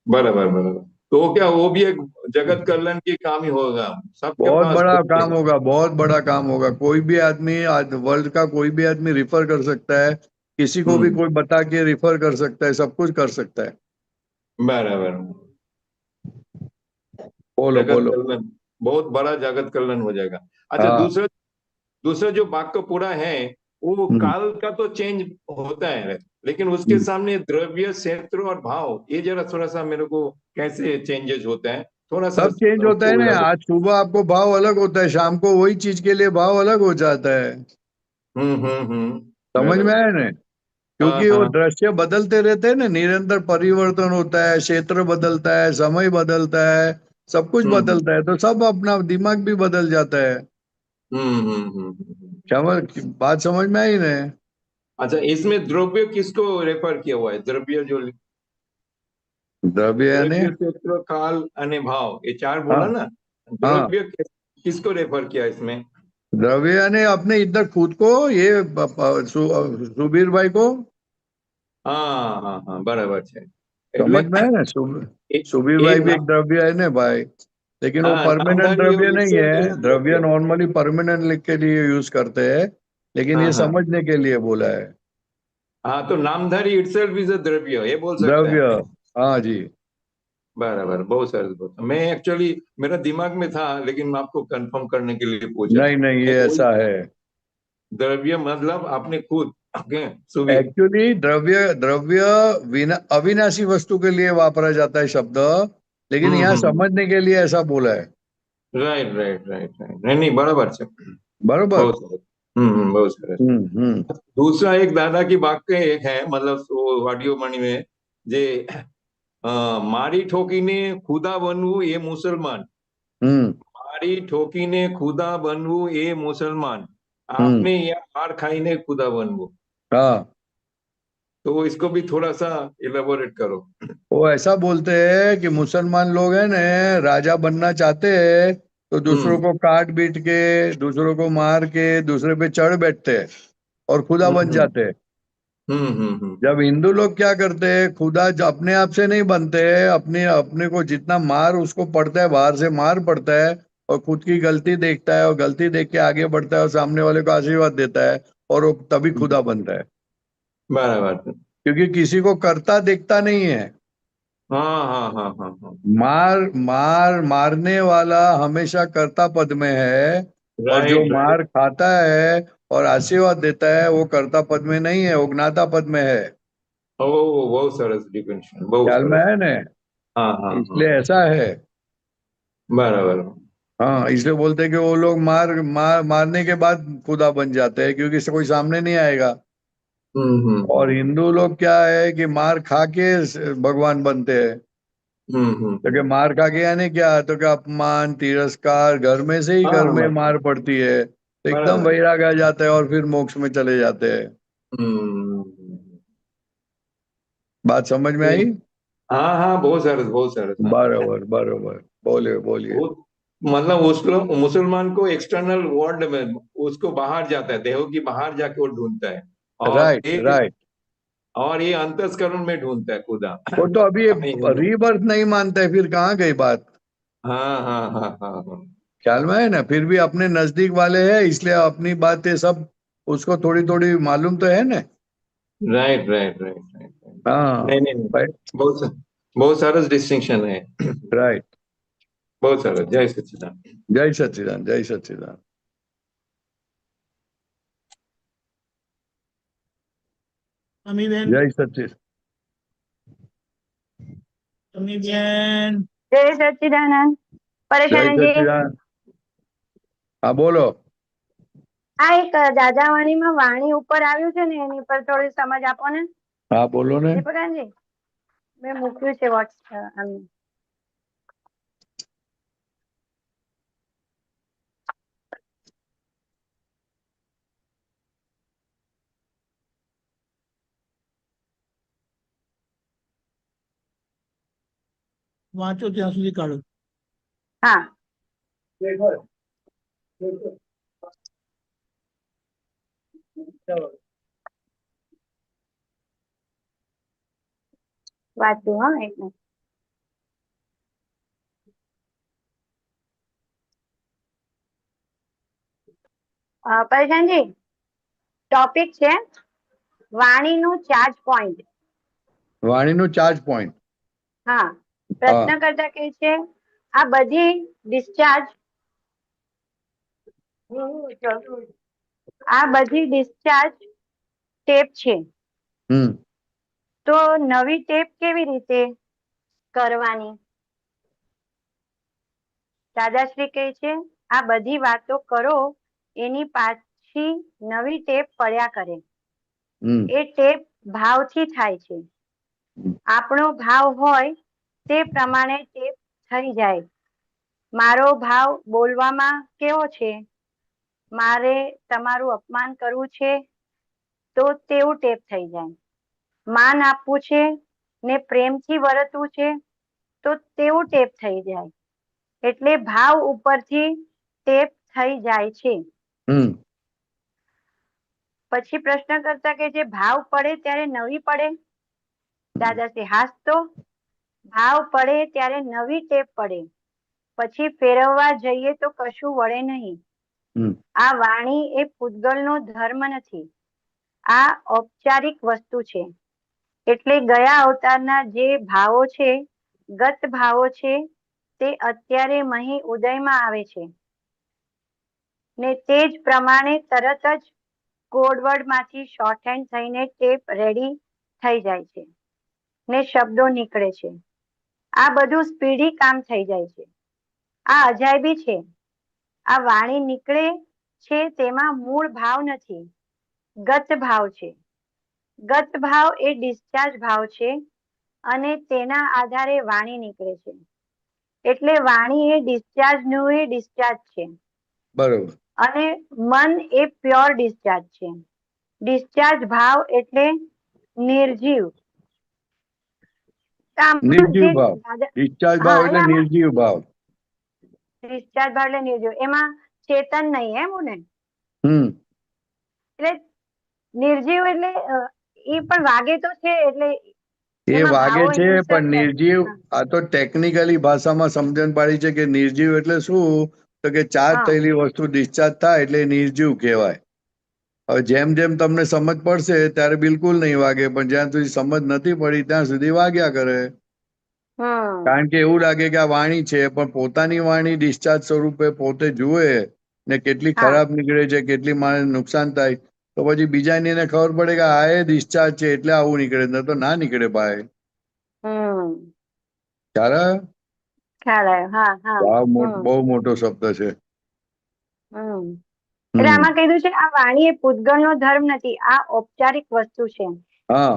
बराबर बराबर। तो क्या वो भी एक जगत कल्याण की काम ही होगा, सबके बहुत पास बड़ा खुद के। काम होगा, बहुत बड़ा काम होगा। कोई भी आदमी वर्ल्ड का कोई भी आदमी रिफर कर सकता है, किसी को भी कोई बता के रिफर कर सकता है, सब कुछ कर सकता है। बराबर। बोलो जगत बोलो। कल्याण, बहुत बड़ा जगत कल्याण हो जाएगा। अच्छा, हाँ। दूसरा दूसरा जो वाक्य पूरा है, वो हम्म। काल का तो चेंज होता है, लेकिन उसके हम्म। सामने द्रव्य, क्षेत्र और भाव, ये जरा थोड़ा सा मेरे को कैसे चेंजेस होते हैं, थोड़ा सा सब चेंज होता है उसको ना। elaborate- आज सुबह आपको भाव अलग होता है, शाम को वही चीज के लिए भाव अलग हो जाता है। समझ में बराबर। आया ना? हाँ क्योंकि वो हाँ। दृश्य बदलते रहते हैं ना, निरंतर परिवर्तन होता है, क्षेत्र बदलता है, समय बदलता है, सब कुछ हम्म बदलता है, तो सब अपना दिमाग भी बदल जाता है। समझ, बात समझ में आई ना? अच्छा, इसमें द्रव्य किसको रेफर किया हुआ है? द्रव्य जो द्रव्य यानी? द्रव्य, क्षेत्र, काल અને भाव, ये चार बोला हाँ ना। हाँ। द्रव्य किसको रेफर किया इसमें? द्रव्य यानी अपने इधर खुद को, ये सुबीर भाई को। हाँ हाँ हाँ, बराबर है। એટલે समझ में है ना? એ सुबीर એ भाई भी ના एक द्रव्य है ना भाई, लेकिन वो हाँ, परमानेंट नामधारी और द्रव्य नहीं itself is है। a द्रव्य द्रव्य। नॉर्मली परमानेंट लिख के लिए यूज करते हैं, लेकिन हाँ ये हाँ समझने के लिए बोला है। हाँ, तो नामधारी itself is a द्रव्य, ये बोल सकता द्रव्य, है। हाँ जी। बराबर, बहुत सरस, बहुत। मैं एक्चुअली मेरा दिमाग में था, लेकिन मैं आपको कंफर्म करने के लिए पूछा। नहीं नहीं, ये वही ऐसा है। द्रव्य मतलब आपने खुद, ओके सुबीर। एक्चुअली द्रव्य, द्रव्य अविनाशी वस्तु के लिए वापरा जाता है शब्द, लेकिन यहाँ हम्म। समझने के लिए ऐसा बोला है। राइट राइट राइट राइट, नहीं नहीं, बराबर છે। बरोबर। बहुत सरस। बहुत सरस। हम्म। दूसरा एक दादा की वाक्य एक है, मतलब वो ऑडियो मणि में, जे મારી ઠોકીને ખુદા બનવું એ મુસલમાન, हम्म। મારી ઠોકીને ખુદા બનવું એ મુસલમાન, हम्म। आपने या मार खाईने खुदा बनવું। हाँ। तो इसको भी थोड़ा सा इलेबोरेट करो। वो ऐसा बोलते हैं कि मुसलमान लोग हैं ना, राजा बनना चाहते हैं, तो दूसरों हम्म को काट बीट के, दूसरों को मार के, दूसरे पे चढ़ बैठते हैं और खुदा हम्म बन हम्म जाते हैं। हम्म। जब हिंदू लोग क्या करते हैं, खुदा अपने आप से नहीं बनते हैं, अपने अपने को जितना मार उसको पड़ता है, बाहर से मार पड़ता है, और खुद की गलती देखता है, और गलती देख के आगे बढ़ता है, और सामने वाले को आशीर्वाद देता है, और वो तभी खुदा बनता है। बराबर। क्योंकि किसी को करता देखता नहीं है। हाँ हाँ हाँ हाँ हाँ। मारने वाला हमेशा कर्ता पद में है, और जो राइट राइट। मार खाता है और आशीर्वाद देता है, वो कर्ता पद में नहीं है, वो ज्ञाता पद में है। ओ, बहुत सरस डिफिनेशन, बहुत ख्याल में सरस। है ना? हाँ हाँ हाँ। इसलिए ऐसा है। बराबर। हाँ, इसलिए बोलते हैं कि वो लोग मारने के बाद खुदा बन जाते हैं, क्योंकि कोई सामने नहीं आएगा। और हम्म। हिंदू लोग क्या है कि मार खा के भगवान बनते हैं। तो क्या हम्म। मार खा के यानी क्या? तो क्या अपमान, तिरस्कार, घर में से ही घर हाँ में बस। मार पड़ती है, तो एकदम बराबर। वैराग आ जाता है, और फिर मोक्ष में चले जाते हैं। हम्म। बात समझ में आई? हाँ हाँ, बहुत सरस, बहुत सरस। हाँ, बराबर बराबर। बोलिए बोलिए। वो मतलब उसको, मुसलमान को एक्सटर्नल वर्ल्ड में, उसको बाहर जाता है, देह की बाहर जाके वो ढूंढता है। और राइट ये राइट। अंतस्करण में ढूंढता है खुदा। वो तो अभी अपने हिंदू। रीबर्थ नहीं मानता है, फिर कहाँ गई बात? हाँ हाँ हाँ हाँ हाँ। ख्याल में है ना? फिर भी अपने नजदीक वाले हैं, इसलिए अपनी बातें सब उसको थोड़ी थोड़ी मालूम तो है ना। Right right right right. हाँ। नहीं नहीं नहीं, बहुत बहुत सरस डिस्टिंक्शन है। राइट। बहुत सरस, जय सच्चिदानंद। जय सच्चिदानंद, जय सच्चिदानंद। अमी बेन, जय सच्चिद। अमी बेन। જય સચ્ચિદાનંદ. जय પરેશાનજી, सच्चिदानंद। हाँ बोलो। આ એક દાદાવાણીમાં વાણી ઉપર આવ્યું છે ને, એની પર થોડી સમજ આપો ને हाँ बोलो ने। દીપકાનજી. મેં મૂક્યું છે વોટ્સએપ. વાંચો ત્યાં સુધી કાઢો. હા, વાંચું. હા, એક મિનિટ. પરેશાનજી, ટોપિક છે વાણીનું ચાર્જ પોઈન્ટ. વાણીનું ચાર્જ પોઈન્ટ. હા, પ્રશ્ન કરતા કહે છે આ બધી ડિસ્ચાર્જ ટેપ છે, તો નવી ટેપ કેવી રીતે કરવાની? દાદાશ્રી કહે છે આ બધી વાતો કરો એની પાછી નવી ટેપ પડ્યા કરે. એ ટેપ ભાવથી થાય છે. આપણો ભાવ હોય તે પ્રમાણે ટેપ થઈ જાય. મારો ભાવ બોલવામાં કેવો છે? મારે તમારું અપમાન કરવું છે તો તેવું ટેપ થઈ જાય. માન આપવું છે ને પ્રેમથી વર્તવું છે તો તેવું ટેપ થઈ જાય. એટલે ભાવ ઉપરથી ટેપ થઈ જાય છે. પછી પ્રશ્ન કરતા કે જે ભાવ પડે ત્યારે નવી પડે? દાદાશ્રી હાસ તો ભાવ પડે ત્યારે નવી ટેપ પડે, પછી ફેરવવા જઈએ તો કશું વળે નહીં. આ વાણી એ પૂતગલનો ધર્મ નથી, આ ઔપચારિક વસ્તુ છે. એટલે ગયા અવતારના જે ભાવો છે, ગત ભાવો છે, તે અત્યારે મહી ઉદયમાં આવે છે ને તે જ પ્રમાણે તરત જ કોડવર્ડ માંથી શોર્ટહેન્ડ થઈને ટેપ રેડી થઈ જાય છે ને શબ્દો નીકળે છે. આ બધું સ્પીડી કામ થઈ જાય છે. આ અજાયબી છે. આ વાણી નીકળે છે તેમાં મૂળ ભાવ નથી, ગત ભાવ છે. ગત ભાવ એ ડિસ્ચાર્જ ભાવ છે અને તેના આધારે વાણી નીકળે છે. એટલે વાણી એ ડિસ્ચાર્જ નું એ ડિસ્ચાર્જ છે. બરોબર. અને મન એ પ્યોર ડિસ્ચાર્જ છે. ડિસ્ચાર્જ ભાવ એટલે નિર્જીવ. નિર્જીવ ભાવ. ડિસ્ચાર્જ ભાવ એટલે નિર્જીવ ભાવ. ડિસ્ચાર્જ ભાવ એટલે નિર્જીવ, એમાં ચેતન નહીં એમ ને? એટલે નિર્જીવ એટલે એ પણ વાગે તો છે, એટલે એ એમાં વાગે ભાવો છે હિંસક પણ નિર્જીવ, હા. આ તો ટેકનિકલી ભાષામાં સમજણ પાડી છે કે નિર્જીવ એટલે શું, તો કે ચાર્જ હા. થયેલી વસ્તુ ડિસ્ચાર્જ થાય એટલે નિર્જીવ કહેવાય. હવે જેમ જેમ તમને સમજ પડશે ત્યારે બિલકુલ નહીં વાગે, પણ જ્યાં સુધી સમજ નથી પડી ત્યાં સુધી વાગ્યા કરે. કારણ કે એવું લાગે કે આ વાણી છે, પણ પોતાની વાણી ડિસ્ચાર્જ સ્વરૂપે પોતે જુએ ને કેટલી હા. ખરાબ નીકળે છે, કેટલી માણસ નુકસાન થાય, તો પછી બીજાને એને ખબર પડે કે આ એ ડિસ્ચાર્જ છે એટલે આવું નીકળે, ન તો ના નીકળે ભાઈ. ખ્યાલ આવ્યો? ખ્યાલ આવ્યો. હા. બહુ મોટો શબ્દ છે. એટલે આમાં કીધું છે આ વાણી એ પૂતગલનો ધર્મ નથી, આ ઔપચારિક વસ્તુ છે. હા,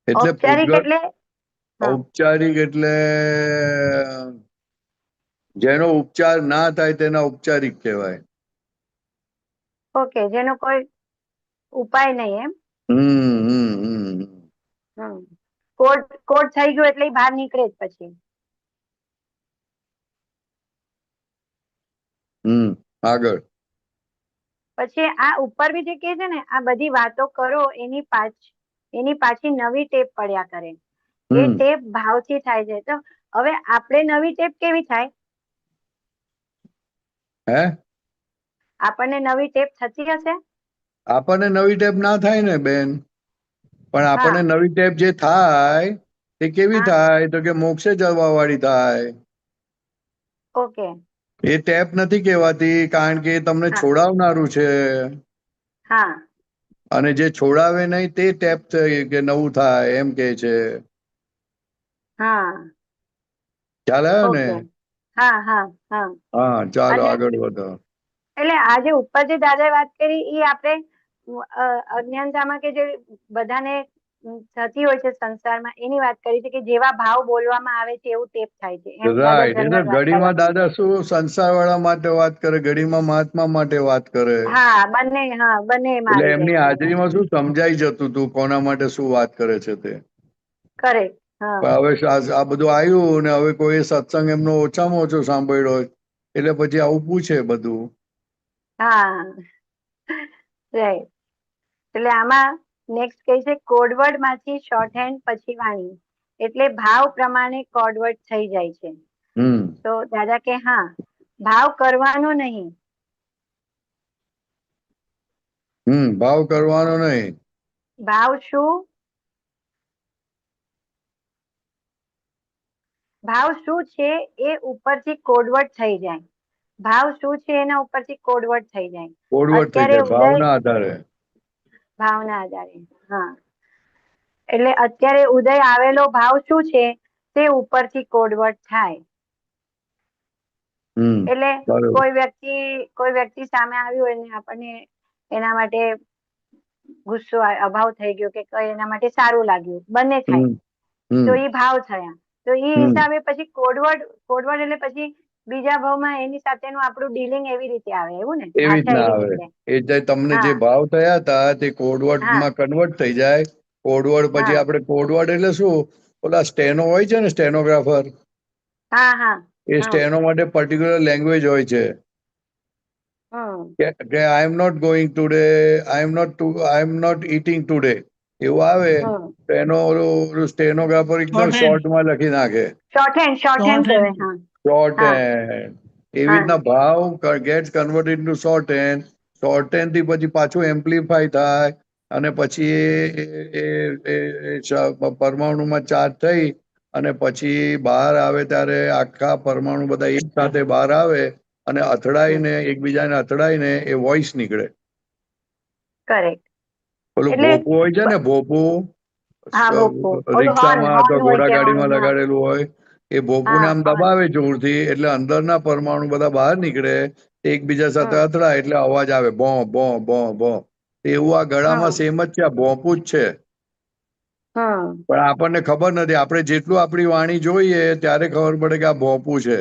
એટલે ઔપચારિક એટલે ઔપચારિક એટલે જેનો ઉપચાર ના થાય તેના ઔપચારિક કહેવાય. ઓકે, જેનો કોઈ ઉપાય નહીં એમ. કોડ થઈ ગયો એટલે બહાર નીકળે જ પછી. આગળ પછી આ ઉપર બી જે કે છે ને આ બધી વાતો કરો એની પાછી નવી ટેપ પડ્યા કરે. એ ટેપ ભાવથી થાય છે. તો હવે આપણે નવી ટેપ કેવી થાય? આપણને નવી ટેપ થતી હશે? આપણને નવી ટેપ ના થાય ને બેન, પણ આપણને નવી ટેપ જે થાય તે કેવી થાય, તો કે મોક્ષે જવા વાળી થાય. ઓકે. એ ટેપ નથી કહેવાતી, કારણ કે એ તમને છોડાવનારું છે. હા. અને જે છોડાવે નહીં તે ટેપ કે નવું થાય એમ કે છે. હા. ખ્યાલ આવ્યો ને? હા. હા, ચાલો આગળ વધો. એટલે આજે ઉપર જે દાદાએ વાત કરી એ આપણે અજ્ઞાનતામાં કે જે બધાને થતી હોય છે સંસારમાં, એની વાત કરી છે કે જેવા ભાવ બોલવામાં આવે છે એવું ટેપ થાય છે. એમ દાદા રાઈટ. એટલે જનરલ વાત ઘડીમાં કર્યા. દાદા શું સંસાર વાળા માટે વાત કરે, ઘડીમાં મહાત્મા માટે વાત કરે. હા, બંને એમાં એટલે આવી એમની જાય છે. હાજરીમાં શું સમજાઈ જતું હતું કોના માટે શું વાત કરે છે તે. કરેક્ટ. હા. પણ હવે આ બધું આવ્યું ને હવે કોઈ સત્સંગ એમનો ઓછામાં ઓછો સાંભળ્યો હોય એટલે પછી આવું પૂછે બધું. હા, રાઈટ. એટલે આમાં નેક્સ્ટ કહે છે કોડવર્ડ માંથી શોર્ટ હેન્ડ પછી વાણી, એટલે ભાવ પ્રમાણે કોડવર્ડ થઈ જાય છે. તો દાદા કે હા, ભાવ કરવાનો નહીં, ભાવ કરવાનો નહીં. ભાવ શું? ભાવ શું છે એ ઉપરથી કોડવર્ડ થઈ જાય. ભાવ શું છે એના ઉપરથી કોડવર્ડ થઈ જાય. કોડવર્ડ થઈ જાય ભાવના આધારે. ભાવના આધારે. હા, એટલે અત્યારે ઉદય આવેલો ભાવ શું છે તે ઉપરથી કોડવર્ડ થાય. એટલે કોઈ વ્યક્તિ સામે આવ્યું હોય ને આપણને એના માટે ગુસ્સો અભાવ થઈ ગયો કે કઈ એના માટે સારું લાગ્યું, બંને થાય તો એ ભાવ થયા. તો એ હિસાબે પછી કોડવર્ડ એટલે પછી બીજા ભાવમાં એની સાથેનું આપણું ડીલિંગ એવી રીતે આવે, એવું ને? એવી રીતના આવે. એ તમને જે ભાવ થયા હતા તે કોડવર્ડ માં કન્વર્ટ થઈ જાય. કોડવર્ડ પછી આપણે કોડવર્ડ એટલે શું, ઓલા સ્ટેનો હોય છે ને, સ્ટેનોગ્રાફર, એ સ્ટેનો માટે પર્ટિક્યુલર લેંગ્વેજ હોય છે કે I am not going today, I am not eating today, એવું આવે તો એનો સ્ટેનોગ્રાફર એકદમ શોર્ટમાં લખી નાખે. Shorthand. એવી રીતના ભાવ gets converted into shorthand. Shorthand થી પછી પાછું એમ્પ્લીફાય થાય અને પછી પરમાણુમાં ચાર્જ થઈ અને પછી બહાર આવે ત્યારે આખા પરમાણુ બધા એક સાથે બહાર આવે અને અથડાઈને એકબીજાને અથડાઈને એ વોઇસ નીકળે. કરેક્ટ. ઓલું ભોપું હોય છે ને, ભોપું રિક્ષામાં અથવા ઘોડાગાડીમાં લગાડેલું હોય, એ ભોપુને આમ દબાવે જોરથી એટલે અંદરના પરમાણુ બધા બહાર નીકળે, એકબીજા સાથે અથડાય એટલે અવાજ આવે ભો ભો ભો ભો. એવું આ ગળામાં સેમ જ છે, આ ભોપું જ છે. પણ આપણને ખબર નથી. આપણે જેટલું આપણી વાણી જોઈએ ત્યારે ખબર પડે કે આ ભોપું છે.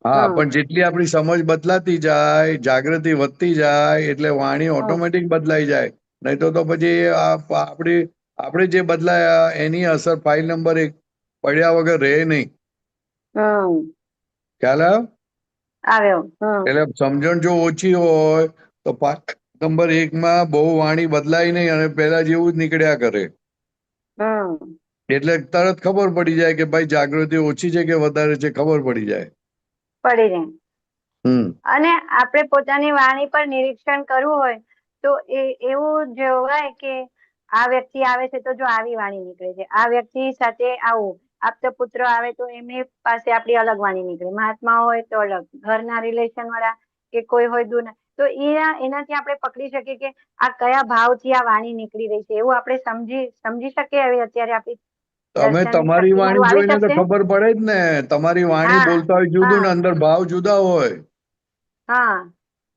હા, પણ જેટલી આપણી સમજ બદલાતી જાય, જાગૃતિ વધતી જાય એટલે વાણી ઓટોમેટિક બદલાઈ જાય. નહીં તો પછી આપણે જે બદલાયા એની અસર ફાઇલ નંબર 1 પડ્યા વગર રહે નહીં. ખ્યાલ આવ્યો? એટલે સમજણ જો ઓછી હોય તો ફાઇલ નંબર 1 માં બહુ વાણી બદલાય નહીં અને પેલા જેવું જ નીકળ્યા કરે. એટલે તરત ખબર પડી જાય કે ભાઈ જાગૃતિ ઓછી છે કે વધારે છે, ખબર પડી જાય. અને આપણે પોતાની વાણી પર નિરીક્ષણ કરવું હોય તો એવું જોવાય કે આ વ્યક્તિ આવે છે તો જો આવી વાણી નીકળે છે, આ વ્યક્તિ સાથે આવું આપતો પુત્ર આવે તો એમની પાસે આપણી અલગ વાણી નીકળે, મહાત્મા હોય તો અલગ, ઘરના રિલેશન વાળા કે કોઈ હોય દૂર, તો એનાથી આપણે પકડી શકીએ કે આ કયા ભાવથી આ વાણી નીકળી રહી છે, એવું આપણે સમજી શકીએ. હવે અત્યારે આપણી તમે તમારી વાણી જોઈને તો ખબર પડે જ ને. તમારી વાણી બોલતા હોય જુદું ને અંદર ભાવ જુદા હોય.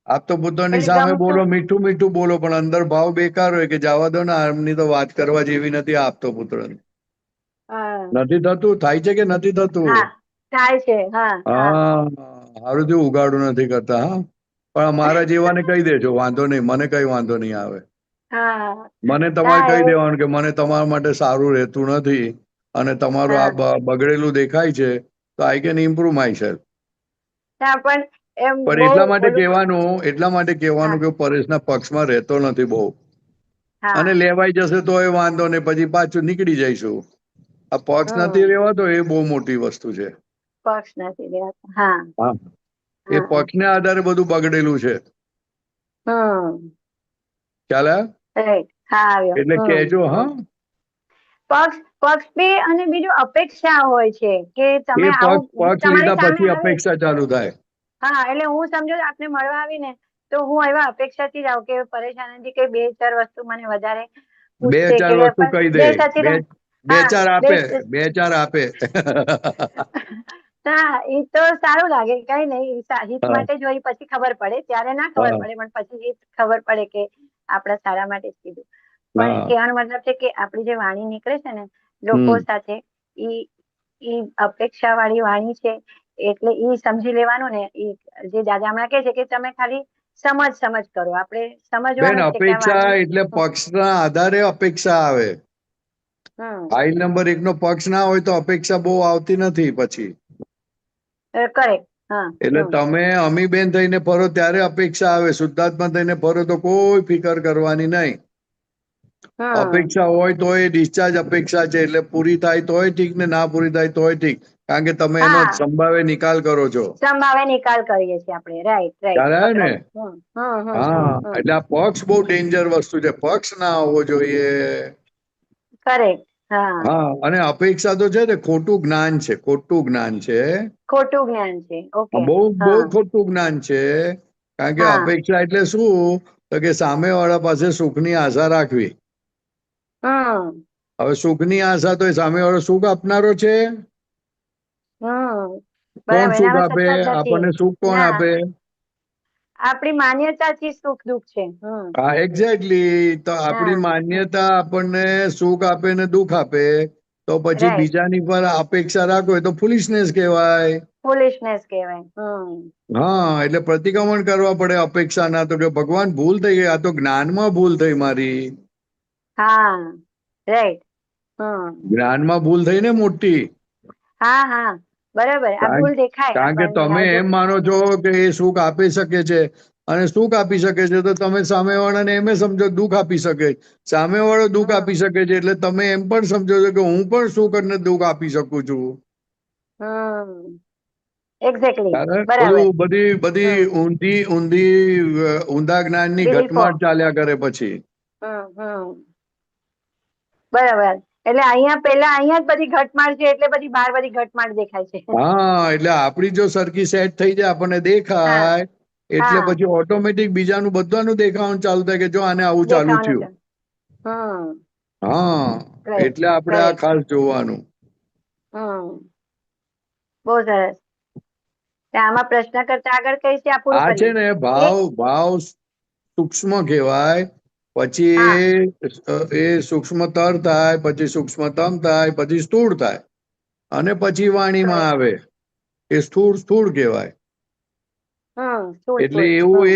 આપતો પુત્રની સામે બોલો, મીઠું મીઠું બોલો, પણ અંદર ભાવ બેકાર હોય કે જવા દો ને, આમની તો વાત કરવા જેવી નથી આપતો પુત્ર. નથી થતું? થાય છે કે નથી થતું? થાય છે. હા, સારું થયું ઉગાડું નથી કરતા. હા, પણ મારા જેવાને કહી દેજો, વાંધો નહીં, મને કઈ વાંધો નહીં આવે. મને તમારે કહી દેવાનું કે મને તમારા માટે સારું રહેતું નથી અને તમારું આ બગડેલું દેખાય છે, તો I can improve my self. પણ એટલા માટે કહેવાનું કે પરેશના પક્ષમાં રહેતો નથી બહુ, અને લેવાઈ જશે તો એ વાંધો નહીં, પછી પાછું નીકળી જઈશું. આ પક્ષ નથી રહેવાતો એ બહુ મોટી વસ્તુ છે. પક્ષ નથી રહેવાતો. હા, એ પક્ષને આધારે બધું બગડેલું છે. ખ્યાલ આવ્યો? એટલે કહેજો. હા, પક્ષ બી અને બીજું અપેક્ષા હોય છે કે તમે પક્ષ લીધા પછી અપેક્ષા ચાલુ થાય. હા, એટલે હું સમજો આપને મળવા આવીને તો હું એવા અપેક્ષાથી જ આવું કે પરેશ આનંદજી કઈ 2-4 વસ્તુ મને વધારે પૂછશે કે 2-4 વસ્તુ કહી દે, 2-4 આપે. હા, એ તો સારું લાગે. કઈ નહીં, હિત માટે જ હોય, પછી ખબર પડે, ત્યારે ના ખબર પડે, પણ પછી હિત ખબર પડે કે આપણા સારા માટે જ કીધું. પણ કહેવાનો મતલબ છે કે આપણી જે વાણી નીકળે છે ને લોકો સાથે, ઈ અપેક્ષા વાળી વાણી છે. એટલે ઈ સમજી લેવાનું ને. જે દાદા હમણાં કહે છે કે તમે ખાલી સમજ કરો. આપણે સમજવાનું. અપેક્ષા એટલે પક્ષના આધારે અપેક્ષા આવે. ફાઇલ નંબર 1 નો પક્ષ ના હોય તો અપેક્ષા બહુ આવતી નથી પછી. એટલે તમે અમીબેન થઈને ફરો ત્યારે અપેક્ષા આવે, શુદ્ધાત્મા થઈને ફરો તો કોઈ ફિકર કરવાની નહીં. અપેક્ષા હોય તો એ ડિસ્ચાર્જ અપેક્ષા છે, એટલે પૂરી થાય તોય ઠીક ને ના પૂરી થાય તોય ઠીક. કારણ કે તમે એનો હા. સંભાવે નિકાલ કરો છો. સંભાવે નિકાલ કરીએ છીએ આપણે. રાઈટ ખ્યાલ આવ્યો ને? રાઈટ. હા, એટલે આ પક્ષ બહુ ડેન્જર વસ્તુ છે. પક્ષ ના આવવો જોઈએ. કરેક્ટ. હા, હા, અને અપેક્ષા તો છે ને ખોટું જ્ઞાન છે, ખોટું જ્ઞાન છે. ખોટું જ્ઞાન છે. ઓકે. બહુ બહુ હા, ખોટું જ્ઞાન છે. કારણ કે હા. અપેક્ષા એટલે શું? તો કે સામેવાળા પાસે સુખની આશા રાખવી. હમ હવે સુખની આશા તો એ સામેવાળો સુખ આપનારો છે. હમ કોણ બરાબર. સુખ એનામાં આપે? સતત નથી. આપણને સુખ કોણ ના, આપે? આપણી માન્યતાથી સુખ દુઃખ છે. હા, એક્ઝેક્ટલી. તો આપણી હા, માન્યતા આપણને સુખ આપે ને દુઃખ આપે, તો પછી રાઈટ. બીજાની પર અપેક્ષા રાખો એ તો ફુલિશનેસ કહેવાય. ફૂલિશનેસ કહેવાય. હા, એટલે પ્રતિક્રમણ કરવા પડે અપેક્ષા ના. તો કે ભગવાન ભૂલ થઈ ગઈ, આ તો જ્ઞાનમાં ભૂલ થઈ મારી. હા, રાઈટ. જ્ઞાનમાં ભૂલ થઈ ને મોટી. હા, હા, બરાબર. આ કારણ ભૂલ દેખાય કારણ કે આપણને. તમે હજુ એમ માનો છો કે એ સુખ આપી શકે છે, અને સુખ આપી શકે છે, તો તમે સામેવાળાને એમ સમજો દુઃખ આપી શકે. સામેવાળો દુઃખ હમ આપી શકે છે, એટલે તમે એમ પણ સમજો છો કે હું પણ સુખ અને દુઃખ આપી શકું છું. હમ એક્ઝેક્ટલી. બરાબર. બધું બધી બધી હમ ઊંધા જ્ઞાનની બિલીફો. ઘટમાળ ચાલ્યા કરે પછી. બરાબર. એટલે અહીંયા જ બધી ઘટમાળ છે, એટલે બધી બહાર બધી ઘટમાળ દેખાય છે. હા, એટલે આપડી જો સરખી સેટ થઈ જાય, આપણને હા, દેખાય, એટલે હા. પછી ઓટોમેટિક બીજાનું બધાનું દેખાવાનું ચાલુ થાય કે જો આને આવું ચાલુ દેખાવાનું થયું. છે. હમ હા, કરેક્ટ એટલે આપણે આ કરેક્ટ. ખાસ જોવાનું. બહુ સરસ. આમાં પ્રશ્ન કરતા આગળ કઈ છે? આ પૂરું આ છે કરીએ. ને એક. ભાવ સૂક્ષ્મ કહેવાય, પછી હા, એ સૂક્ષ્મતર થાય, પછી સૂક્ષ્મતમ થાય, પછી સ્થૂળ થાય, અને પછી વાણીમાં કરેક્ટ. આવે. એ સ્થૂળ કહેવાય. સ્થૂળ એટલે સ્થૂળ. એવું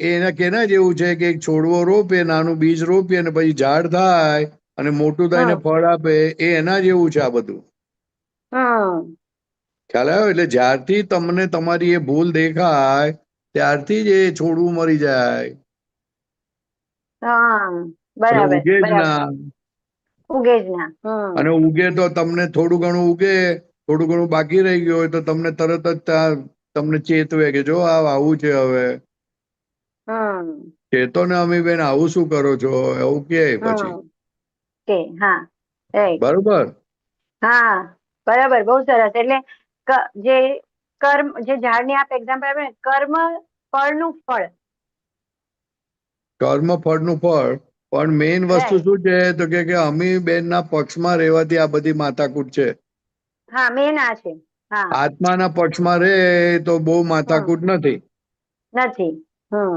એના કેના જેવું છે કે એક છોડવો રોપે, નાનું બીજ રોપીએ, અને પછી ઝાડ થાય, અને મોટું થઈને હમ ફળ આપે. એ એના જેવું છે આ બધું. હમ ખ્યાલ આવ્યો? એટલે જ્યારથી તમને તમારી એ ભૂલ દેખાય, ત્યારથી જ એ છોડવું મરી જાય. હા, અને બરાબર ઉગે જ બરાબર. ના. ઉગે જ ના. અને ઉગે તો તમને થોડું ઘણું ઉગે, થોડું ઘણું બાકી રહી ગયું હોય તો તમને તરત જ તમને ચેતવે કે જો આવું છે હવે. હમ ચેતો ને અમીબેન, આવું શું કરો છો? એવું કે પછી. કે હા, રાઈટ. બરોબર. હા, બરાબર. બહુ સરસ. એટલે જે કર્મ, જે ઝાડની આપ એક્ઝામ્પલ આપે ને, કર્મ ફળનું ફળ. કર્મ ફળનું ફળ. પણ મેઇન વસ્તુ રાઈટ. શું છે? તો કે અમીબેન ના પક્ષમાં રહેવાથી આ બધી માથાકૂટ છે. હા, મેન આ છે. હા. આત્માના પક્ષમાં રે તો બહુ હમ માથાકૂટ નથી. નથી.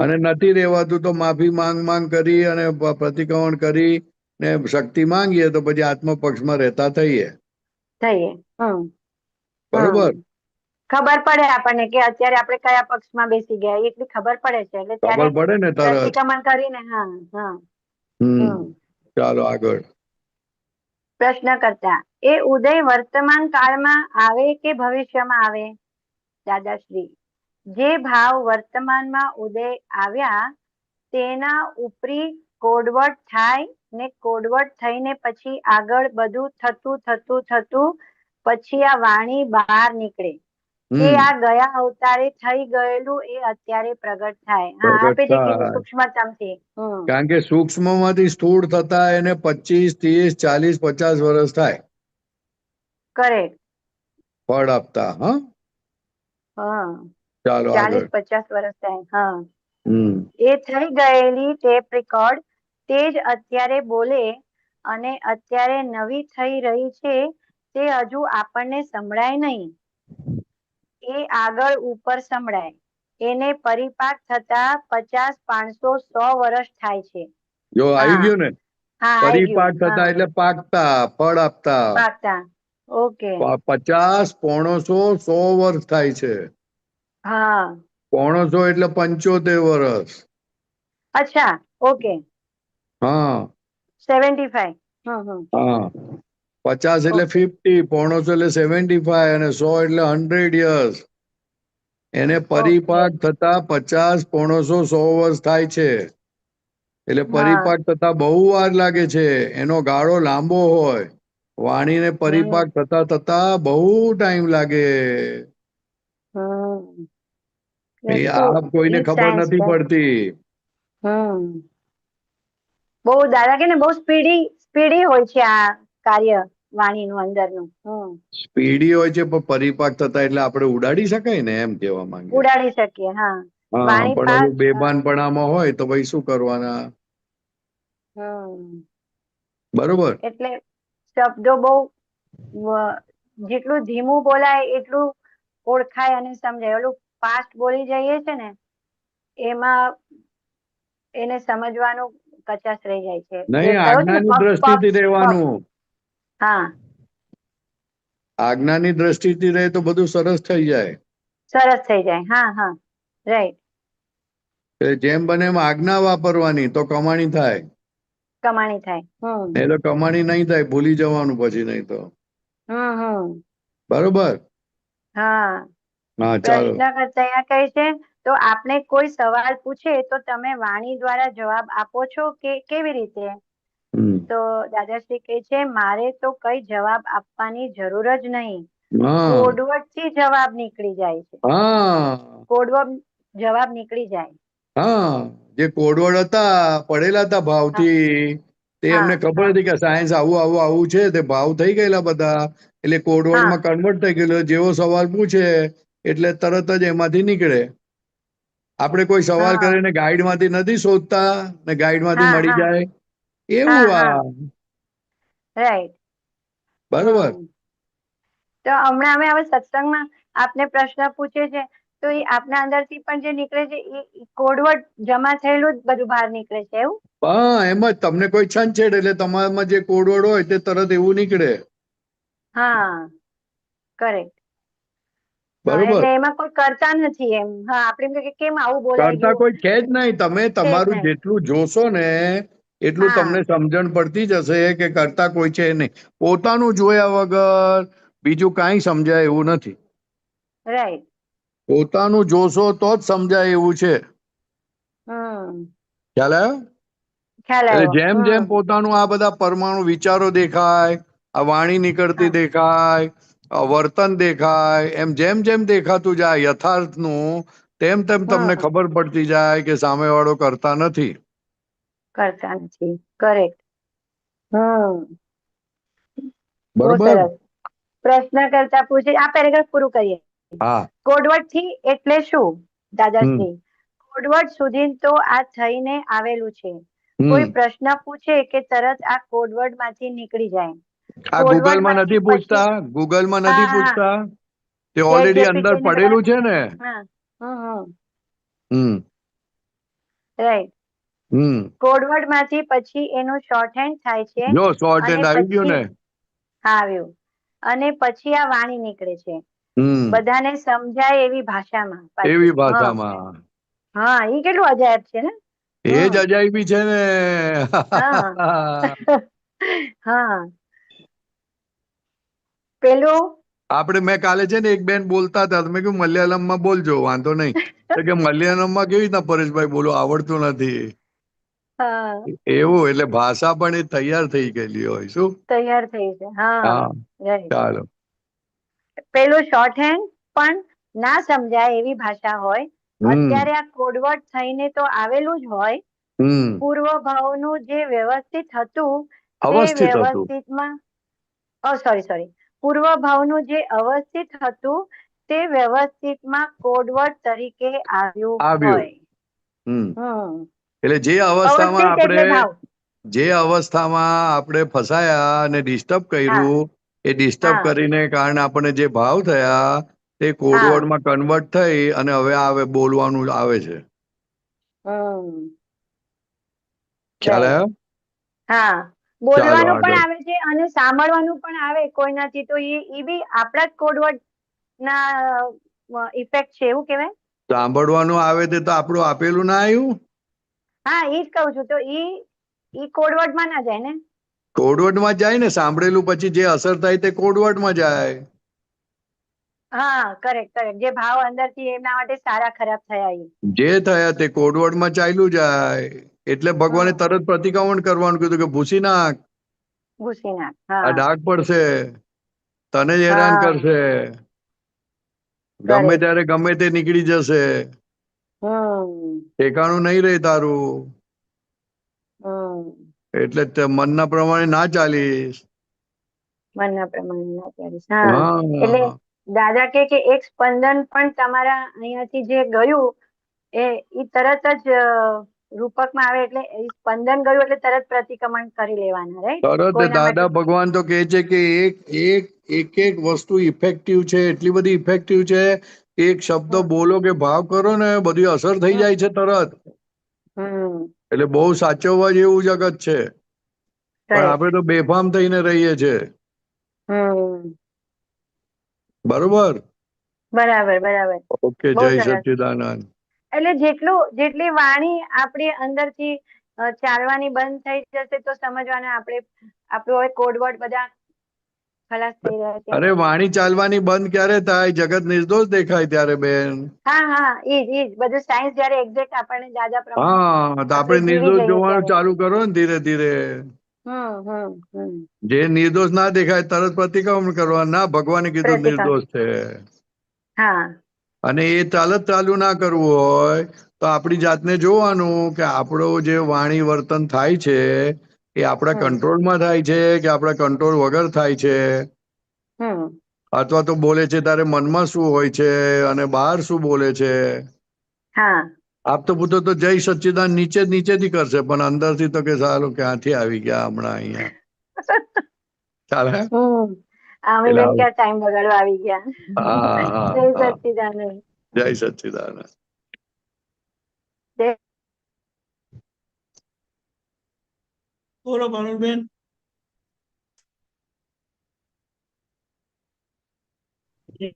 અને નથી રેવાતું તો માફી માંગ કરી અને પ્રતિક્રમણ કરી ને શક્તિ માંગીએ તો પછી આત્મપક્ષમાં રહેતા થઈએ. થઈએ. બરોબર. ખબર પડે આપણને કે અત્યારે આપણે કયા પક્ષમાં બેસી ગયા, એટલી ખબર પડે છે. એટલે ત્યારે ખબર પડે ને તરત. પ્રતિક્રમણ કરીને. હા, હા. ચાલો આગળ. પ્રશ્ન કરતા, એ ઉદય વર્તમાન કાળમાં આવે કે ભવિષ્યમાં આવે? દાદાશ્રી, જે ભાવ વર્તમાનમાં ઉદય આવ્યા તેના ઉપરી કોડવટ થાય, ને કોડવટ થઈને પછી આગળ બધું થતું પછી આ વાણી બહાર નીકળે. એ હમ આ ગયા અવતારે થઈ ગયેલું એ અત્યારે પ્રગટ થાય. હા, પ્રગટ આપે જે કીધું થાય. સૂક્ષ્મતમથી. કારણ કે સૂક્ષ્મમાંથી સ્થૂળ થતા એને 25, 30, 40, 50 વર્ષ થાય કરેક્ટ. ફળ આપતા. હા, હા, ચાલો આગળ. 40-50 વર્ષ થાય. હા, હમ એ થઈ ગયેલી ટેપ રેકોર્ડ તે જ અત્યારે બોલે, અને અત્યારે નવી થઈ રહી છે તે હજુ આપણને સંભળાય નહીં. એ આગળ ઉપર સંભળાય. એને પરિપાક થતા 50, 500, 100 વર્ષ થાય છે. જો આવી હા, ગયું ને. હા, આવી ગયું. પરિપાક થતા હા, એટલે પાકતા, ફળ આપતા. પાકતા. ઓકે. 50, 500, 100 વર્ષ થાય છે. હા. 500 એટલે 75 વર્ષ. અચ્છા, ઓકે. હા 75. હા, 50 એટલે ઓકે. 50, 500 એટલે 75, અને 100 એટલે 100 યર્સ. એને ઓકે. પરિપાક થતા 50, 500, 100 વર્ષ થાય છે. એટલે હા, પરિપાક થતા બહુ વાર લાગે છે. એનો ગાળો લાંબો હોય. વાણીને પરિપાક થતા થતા બહુ ટાઈમ લાગે. હમ એ આ કોઈને ઈ ખબર science નથી છે. પડતી. બહુ દાદા કે ને બહુ સ્પીડી હોય છે આ કાર્ય વાણીનું અંદરનું. સ્પીડી હોય છે પણ પરિપાક થતા એટલે આપણે ઉડાડી શકાય ને, એમ કેવા માંગે. ઉડાડી શકીએ. હા, હા, વાણી પણ પાક. ઓલું બેભાનપણામાં હોય તો ભાઈ શું કરવાના? બરોબર. એટલે શબ્દો બહુ જેટલું ધીમું બોલાય એટલું ઓળખાય અને સમજાય. ઓલું ફાસ્ટ બોલી જઈએ છે ને એમાં એને સમજવાનું કચાશ રહી જાય છે. જે નહીં, કહ્યું છે ને આજ્ઞાની પગ દ્રષ્ટિથી પગ પગ. રહેવાનું. હા, આજ્ઞાની દ્રષ્ટિથી રહે તો બધું સરસ થઈ જાય. સરસ થઈ જાય. હા હા, રાઈટ. એટલે જેમ બને એમ આજ્ઞા વાપરવાની તો કમાણી થાય. કમાણી થાય. એ તો કમાણી નહીં થાય, ભૂલી જવાનું પછી, નહીં તો. બરોબર. હા. હા, ચાલો. પ્રશ્ન કરતા અહીંયા કહે છે, તો આપણે કોઈ સવાલ પૂછે તો તમે વાણી દ્વારા જવાબ આપો છો કે કેવી રીતે? તો દાદાશ્રી કહે છે, મારે તો કઈ જવાબ આપવાની જરૂર જ નહીં. હા કોડવડથી જવાબ નીકળી જાય છે. હા કોડવડ જવાબ નીકળી જાય. હા, જે કોડવડ હતા, પડેલા હતા હા ભાવથી, તે એમને હા ખબર હા હતી કે સાયન્સ આવું આવું આવું છે, તે ભાવ થઈ ગયેલા બધા, એટલે હા કોડવર્ડમાં કન્વર્ટ થઈ ગયેલો. જેવો સવાલ પૂછે એટલે તરત જ એમાંથી નીકળે. આપણે કોઈ સવાલ હા કરીને ગાઈડ માંથી નથી શોધતા ને ગાઈડ માંથી હા મળી હા જાય હા એવું. હા આ રાઈટ. બરોબર. તો હમણાં અમે હવે સત્સંગમાં આપને પ્રશ્ન પૂછે છે તો એ આપના અંદરથી પણ જે નીકળે છે એ કોડવર્ડ જમા થયેલું જ બધું બહાર નીકળે છે એવું? હા, એમ જ. તમને કોઈ છંછેડ એટલે તમારામાં જે કોડવર્ડ હોય તે તરત એવું નીકળે. હા, કરેક્ટ. હા, બરોબર. એટલે એમાં કોઈ કરતા નથી એમ. હા, આપણે એમ કે કેમ આવું બોલાઈ કરતા ગયું કોઈ છે જ નહીં. તમે છે જ તમારું નહીં. જેટલું જોશો ને એટલું હા તમને સમજણ પડતી જશે કે કરતા કોઈ છે નહીં. પોતાનું જોયા વગર બીજું કાંઈ સમજાય એવું નથી. રાઈટ. પોતાનું જોશો તો જ સમજાય એવું છે. ખ્યાલ આવ્યો? ખ્યાલ એટલે આવ્યો. જેમ જેમ પોતાનું આ બધા પરમાણુ વિચારો દેખાય, આ વાણી નીકળતી હા દેખાય, વર્તન દેખાય, એમ જેમ જેમ દેખાતું જાય યથાર્થનું, તેમ તેમ તમને હમ ખબર પડતી જાય કે સામેવાળો કરતા નથી. કરતા નથી. કરેક્ટ. બહુ બરોબર. સરસ. પ્રશ્ન કરતા પૂછે, આ પેરેગ્રાફ પૂરું કરીએ. હા. કોડવર્ડ થી એટલે શું? હમ દાદાશ્રી, કોડવર્ડ સુધી તો આ થઈને આવેલું છે. કોઈ હમ પ્રશ્ન પૂછે કે તરત આ કોડવર્ડ માંથી નીકળી જાય. આ કોડવર્ડ ગૂગલમાં માંથી નથી પછી પૂછતા, ગૂગલમાં હા નથી હા પૂછતા, તે ચેટ ઓલરેડી અંદર જીપીટી ને બધા પડેલું છે ને. હા હમ રાઈટ. હમ કોડવર્ડ માંથી પછી એનું શોર્ટ હેન્ડ થાય છે જો શોર્ટ અને હેન્ડ આવી ગયું પછી ને. આવ્યું અને પછી આ વાણી નીકળે છે હમ બધાને સમજાય એવી ભાષામાં પાછી. એવી ભાષામાં. હા, એ કેટલું અજાયબ છે ને. એ જ અજાયબી છે ને. હા હા. પેલું આપણે મેં કાલે છે ને એક બેન બોલતા હતા, મેં કીધું મલયાલમમાં બોલજો, વાંધો નહીં. તો કે મલયાલમમાં કેવી રીતના પરેશભાઈ બોલો, આવડતું નથી. હા એવું, એટલે ભાષા પણ એ તૈયાર થઈ ગયેલી હોય. શું? તૈયાર થઈ છે. હા, હા, રાઈટ. ચાલો. પેલું શોર્ટ હેન્ડ પણ ના સમજાય એવી ભાષા હોય. હમ અત્યારે આ કોડવર્ડ થઈને તો આવેલું જ હોય. હમ પૂર્વ ભાવનું જે વ્યવસ્થિત હતું તે અવસ્થિત હતું. વ્યવસ્થિતમાં સોરી પૂર્વ ભાવનું જે અવસ્થિત હતું તે વ્યવસ્થિતમાં કોડવર્ડ તરીકે આવ્યું આવ્યું. હોય. હમ એટલે જે અવસ્થામાં અવસ્થિત આપણે એટલે ભાવ. ફસાયા અને ડિસ્ટર્બ હા કર્યું, એ ડિસ્ટર્બ હા કરીને કારણે આપણને જે ભાવ થયા તે હા કોડવર્ડમાં કન્વર્ટ થઈ અને હવે આવે બોલવાનું આવે છે. ખ્યાલ રાઈટ. આવ્યો? હા, ચાલો બોલવાનું પણ આગળ. આવે છે અને સાંભળવાનું પણ આવે કોઈનાથી, તો એ બી આપણા જ કોડવર્ડ ના ઇફેક્ટ છે એવું કેવાય. સાંભળવાનું આવે તે તો આપણું આપેલું ના આવ્યું. હા, ઈ જ કહું છું. તો ઈ કોડવર્ડમાં ના જાય ને. કોડવર્ડમાં જાય ને, સાંભળેલું પછી જે અસર થાય તે કોડવર્ડમાં જાય. હા, કરેક્ટ. જે ભાવ અંદરથી એમના માટે સારા ખરાબ થયા એ. જે થયા તે કોડવર્ડમાં ચાલ્યું જાય. એટલે ભગવાને હમ તરત પ્રતિક્રમણ કરવાનું કીધું કે ભૂસી નાખ. ઘૂસી નાખ. આ હા ડાઘ પડશે, તને જ હેરાન હા કરશે, ગમે correct. ત્યારે ગમે તે નીકળી જશે, ઠેકાણું નહીં રહે તારું. એટલે મનના પ્રમાણે ના ચાલીશ. મનના પ્રમાણે ના કરીશ. હા એટલે હા દાદા કે એક સ્પંદન પણ તમારા અહીંયાથી જે ગયું એ તરત જ રૂપકમાં આવે એટલે એ સ્પંદન ગયું એટલે તરત પ્રતિક્રમણ કરી લેવાના, રાઈટ? તરત કોઈના માટે દાદા ભગવાન તો કહે છે કે એક વસ્તુ ઇફેક્ટિવ છે, એટલી બધી ઇફેક્ટિવ છે. એક શબ્દ બોલો કે ભાવ કરો ને બધી અસર થઈ જાય છે તરત. એટલે બહુ સાચવવા જેવું જગત છે, પણ કરેક્ટ. આપણે તો બેફામ થઈને રહીએ છીએ. બરોબર. બરાબર બરાબર. ઓકે, બહુ જય સરસ. સચ્ચિદાનંદ. એટલે જેટલી વાણી આપણી અંદરથી ચાલવાની બંધ થઈ જશે તો સમજવાના આપણું હવે કોડવર્ડ બધા ખલાસ થઈ રહ્યા છે. અરે વાણી ચાલવાની બંધ ક્યારે થાય? જગત નિર્દોષ દેખાય ત્યારે બેન. હા ઈ બધું સાયન્સ જયારે એક્ઝેક્ટ આપણને દાદા પ્રમાણે હા, તો આપણે આપણે જીવી નિર્દોષ જઈએ જોવાનું ત્યારે. ચાલુ કરો ને ધીરે ધીરે. હમ જે નિર્દોષ ના દેખાય તરત પ્રતિક્રમણ કરવા. ના, ભગવાને કીધું પ્રતિકા. નિર્દોષ છે. હા અને એ ચાલુ ના કરવું હોય તો આપણી જાતને જોવાનું કે આપણો જે વાણી વર્તન થાય છે એ આપણા કંટ્રોલમાં થાય છે કે આપણા કંટ્રોલ વગર થાય છે. અથવા તો બોલે છે તારે મનમાં શું હોય છે અને બહાર શું બોલે છે. હા આપતો પૂતો તો જય સચ્ચિદાન નીચેથી કરશે, પણ અંદરથી તો કે સાલું ક્યાંથી આવી ગયા હમણાં અહીંયા. ચાલે. એટલે બેન ક્યાં ટાઈમ બગાડવા આવી ગયા. હા હા જય હા, સચ્ચિદાનંદ. જય સચ્ચિદાનંદ. બોલો પારુલબેન. જય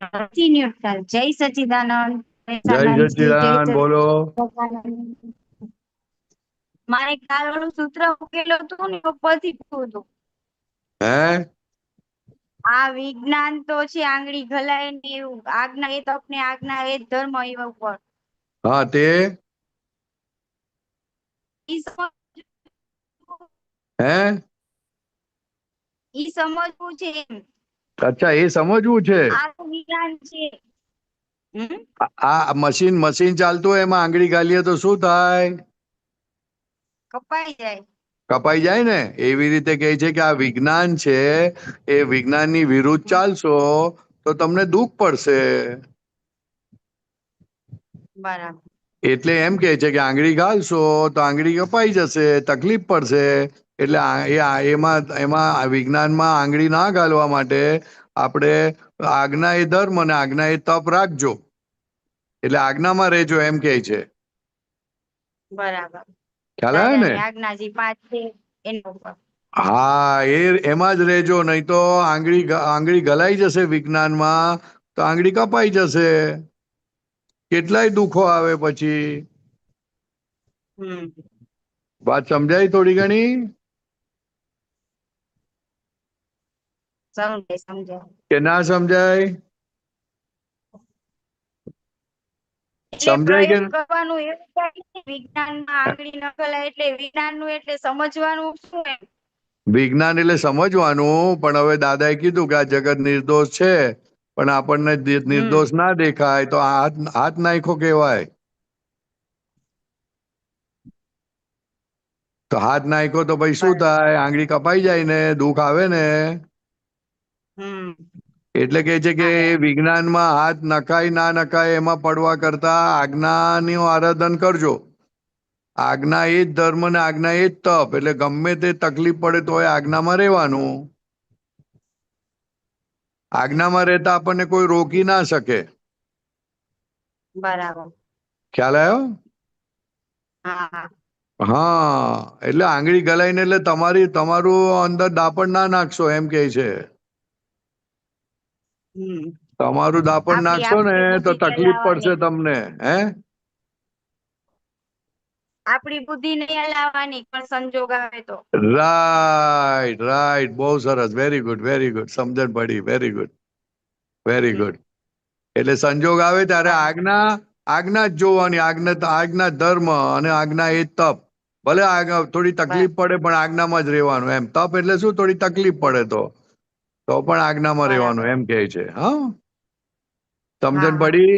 સચ્ચિદાનંદ. જય સચ્ચિદાનંદ. બોલો. મારે કાલ વાળું સૂત્ર ઉકેલું હતું ને પછી હતું. હે? આ વિજ્ઞાન તો છે આંગળી ઘલાય ને એવું, આજ્ઞા એ તપને આજ્ઞા એ ધર્મ એવા ઉપર. હા તે હે? ઈ સમજવું છે એમ. અચ્છા, એ સમજવું છે. આ વિજ્ઞાન છે. આ મશીન ચાલતું હોય એમાં આંગળી ગાલીએ તો શું થાય? કપાઈ જાય. કપાઈ જાય ને. એવી રીતે કહે છે કે આ વિજ્ઞાન છે, એ વિજ્ઞાનની વિરુદ્ધ ચાલશો તો તમને દુઃખ પડશે. બરાબર. એટલે એમ કે છે કે આંગળી ગાલશો તો આંગળી કપાઈ જશે, તકલીફ પડશે. એટલે એમાં વિજ્ઞાનમાં આંગળી ના ગાલવા માટે આપણે આજ્ઞા એ ધર્મ અને આજ્ઞા એ તપ રાખજો. એટલે આજ્ઞામાં રહેજો એમ કે છે. બરાબર. ખ્યાલ આવે ને? દાદાની આજ્ઞાજી 5 છે એના ઉપર. હા, એમાં જ રહેજો, નહીં તો આંગળી ગલાઈ જશે વિજ્ઞાનમાં તો આંગળી કપાઈ જશે. કેટલાય દુઃખો આવે પછી. વાત સમજાય થોડી ઘણી? સમજાય. કે ના સમજાય? એટલે સમજાય કે પ્રયોગ કરવાનું એવું થાય વિજ્ઞાનમાં આંગળી ન ગલાય એટલે વિજ્ઞાનનું એટલે સમજવાનું શું એમ. વિજ્ઞાન એટલે સમજવાનું, પણ હવે દાદાએ કીધું કે આ જગત નિર્દોષ છે, પણ આપણને નિર્દોષ ના દેખાય તો હાથ નાખો કહેવાય. તો હાથ નાખ્યો તો ભાઈ શું થાય? આંગળી કપાઈ જાય ને, દુઃખ આવે ને. એટલે કે છે કે વિજ્ઞાનમાં હાથ નખાય ના નખાય એમાં પડવા કરતા આજ્ઞાનું આરાધન કરજો. આજ્ઞા એ જ ધર્મ ને આજ્ઞા એ જ તપ. એટલે ગમે તે તકલીફ પડે તો આજ્ઞામાં રહેવાનું. આજ્ઞામાં રહેતા આપણને કોઈ રોકી ના શકે. બરાબર. ખ્યાલ આવ્યો? હા. હા, એટલે આંગળી ગલાઈને એટલે તમારું અંદર દાપણ ના નાખશો એમ કે છે. તમારું દાપણ નાખશો ને આપણી તો બુદ્ધિ તકલીફ પડશે ચલાવવાની. તમને. હે? આપણી બુદ્ધિ નહીં હલાવવાની, પણ સંજોગ આવે તો. રાઈટ. બહુ સરસ. Very good. સમજણ પડી. Very good. એટલે સંજોગ આવે ત્યારે આજ્ઞા જ જોવાની. આજ્ઞા ધર્મ અને આજ્ઞા એ તપ. ભલે થોડી તકલીફ પડે પણ આજ્ઞામાં જ રહેવાનું એમ. તપ એટલે શું? થોડી તકલીફ પડે તો પણ આજ્ઞામાં રહેવાનું બરાબર. એમ કહે છે. હા, હા સમજણ હા પડી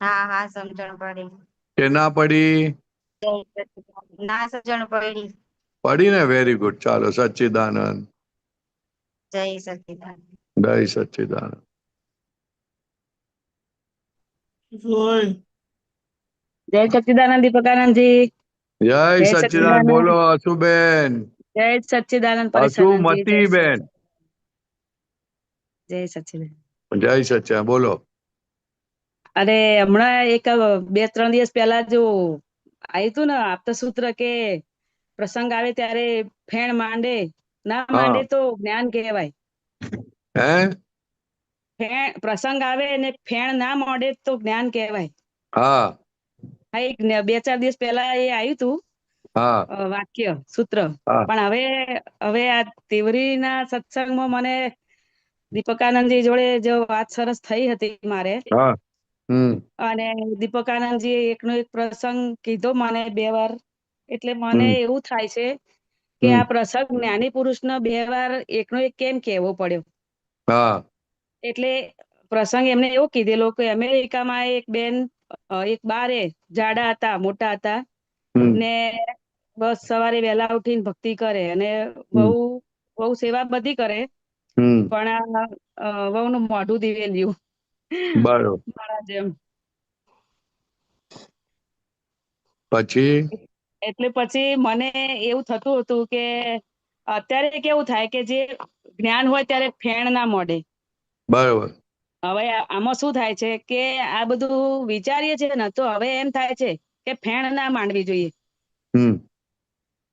હા હા સમજણ પડી. કે ના પડી? જય સચિદાનંદ. ના સમજણ પડી. પડી ને? Very good. ચાલો, સચ્ચિદાનંદ. જય સચિદાનંદ. જય સચ્ચિદાનંદ. સોય જય સચ્ચિદાનંદ દીપકાનંદજી. જય જય સચ્ચિદાનંદ. સચ્ચિદાનંદ. બોલો અશુબેન. જય સચ્ચિદાનંદ પરેશાનંદજી. જય અશુમતીબેન. જય સચ્ચિદાનંદ. જય સચ્ચા. બોલો. અરે હમણાં એક 2-3 દિવસ પહેલા જો આવ્યું હતું ને આપતસૂત્ર કે પ્રસંગ આવે ત્યારે ફેણ માંડે ના હા. માંડે તો જ્ઞાન કહેવાય. હે? પ્રસંગ આવે ને ફેણ ના માંડે તો જ્ઞાન કહેવાય. હા હા, એક 2-4 દિવસ પહેલા એ આવ્યું હતું હા વાક્ય સૂત્ર. હા પણ હવે આ તિવરીના સત્સંગમાં મને દીપકાનંદજી જોડે જો વાત સરસ થઈ હતી મારે. હા. અને દીપકાનંદજી એકનો એક પ્રસંગ કીધો મને 2 વાર. એટલે મને એવું થાય છે કે આ પ્રસંગ જ્ઞાની પુરુષનો 2 વાર એકનો એક કેમ કહેવો પડ્યો. હા એટલે પ્રસંગ એમને એવો કીધેલો કે અમેરિકામાં એક બેન, એક બારે જાડા હતા, મોટા હતા ને બસ સવારે વહેલા ઉઠીને ભક્તિ કરે અને બહુ સેવા બધી કરે, પણ વહુનું મોઢું દિવેલ્યું બરોબર. મારા જેમ. પછી? એટલે પછી મને એવું થતું હતું કે અત્યારે કેવું થાય કે જે જ્ઞાન હોય ત્યારે ફેણ ના મોડે. બરોબર. હવે આમાં શું થાય છે કે આ બધું વિચારીએ છીએ ને તો હવે એમ થાય છે કે ફેણ ના માંડવી જોઈએ.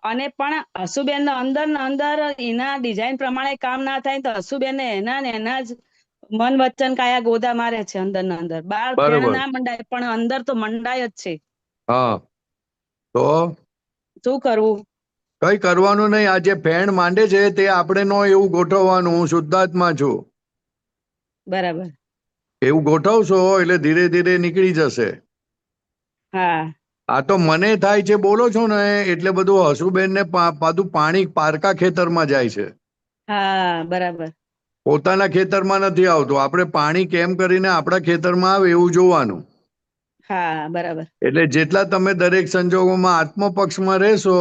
અને પણ હસુબેન અંદર ને અંદર એના ડિઝાઇન પ્રમાણે કામ ના થાય તો હસુબેન ને એના જ મન વચન કાયા ગોદા મારે છે અંદર ને અંદર. બહાર ફેણ બરોબર. ના મંડાય પણ અંદર તો મંડાય જ છે. હા, તો શું કરવું? કઈ કરવાનું નહીં. આ જે ફેણ માંડે છે તે આપણે નો એવું ગોઠવવાનું. હું શુદ્ધાત્મા છું બરાબર. એવું ગોઠવશો એટલે ધીરે ધીરે નીકળી જશે. હા. આ તો મને થાય છે બોલો છો ને એટલે બધું હસુબેન ને પાછું પાણી પારકા ખેતરમાં જાય છે. હા, બરાબર. પોતાના ખેતરમાં નથી આવતું. આપણે પાણી કેમ કરીને આપણા ખેતરમાં આવે એવું જોવાનું. હા, બરાબર. એટલે જેટલા તમે દરેક સંજોગોમાં આત્મપક્ષમાં રહેશો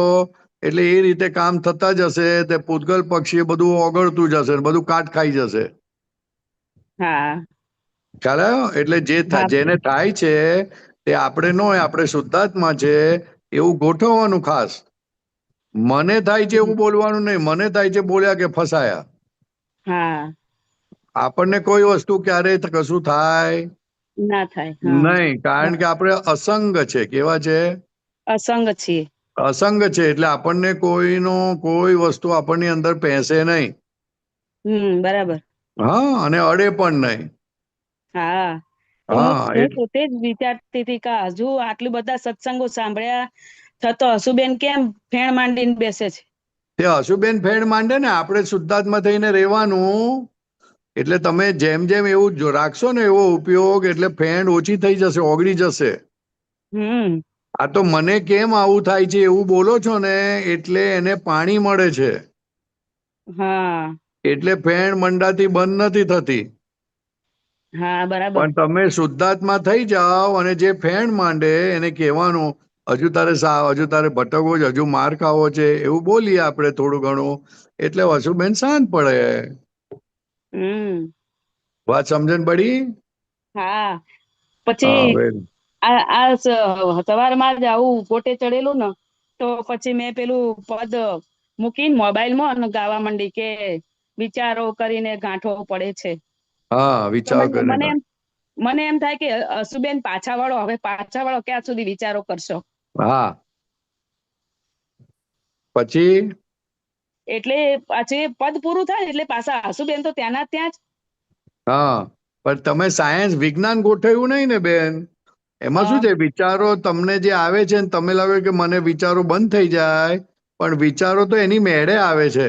એટલે એ રીતે કામ થતા જશે. તે પૂતગલ પક્ષી બધું ઓગળતું જશે, બધું કાટ ખાઈ જશે. હા. ખ્યાલ આવ્યો? એટલે હા. જેને થાય છે તે આપણે નો હોય, આપણે શુદ્ધાત્મા છે એવું ગોઠવવાનું ખાસ. મને થાય છે એવું બોલવાનું નહીં. મને થાય છે બોલ્યા કે ફસાયા. હા. આપણને કોઈ વસ્તુ ક્યારેય કશું થાય ના થાય. હા. નહીં, કારણ કે આપણે અસંગ છે. કેવા છે? અસંગ છીએ. અસંગ છે એટલે આપણને કોઈ વસ્તુ આપણની અંદર પેસે નહીં. બરાબર. હા, અને અડે પણ નહીં. હા, તો હા હું પોતે જ વિચારતી હતી કે હજુ આટલું બધા સત્સંગો સાંભળ્યા છતો હસુબેન કેમ ફેણ માંડીને બેસે છે. તે હસુબેન ફેણ માંડે ને, આપણે શુદ્ધાત્મા થઈને રહેવાનું. એટલે તમે જેમ જેમ એવું રાખશો ને એવો ઉપયોગ, એટલે ફેણ ઓછી થઈ જશે, ઓગળી જશે. આ તો મને કેમ આવું થાય છે એવું બોલો છો ને એટલે એને પાણી મળે છે. હા. એટલે ફેણ મંડાતી બંધ નથી થતી. હા, બરાબર. પણ તમે શુદ્ધાત્મા થઈ જાઓ અને જે ફેણ માંડે એને કહેવાનું હજુ તારે ભટકવો છે, હજુ માર ખાવો છે, એવું બોલીએ આપણે થોડું ઘણું એટલે વસુબેન શાંત પડે. વાત સમજણ પડી? હા. પછી હા વેલ આ સવારમાં જ આવું કોટે ચડેલું ને તો પછી મેં પેલું પદ મૂકીને મોબાઈલમાં અને ગાવા માંડી કે વિચારો કરીને ગાંઠવો પડે છે. હા, તો વિચાર કરીને. મને એમ થાય કે હસુબેન પાછા વળો, હવે પાછા વળો, ક્યાં સુધી વિચારો કરશો? હા. પછી એટલે પછી પદ પૂરું થાય એટલે પાછા હસુબેન તો ત્યાંના ત્યાં જ. હા, પણ તમે સાયન્સ વિજ્ઞાન ગોઠવ્યું નહીં ને બેન. એમાં શું છે, વિચારો તમને જે આવે છે ને તમે લાગે કે મને વિચારો બંધ થઈ જાય, પણ વિચારો તો એની મેળે આવે છે.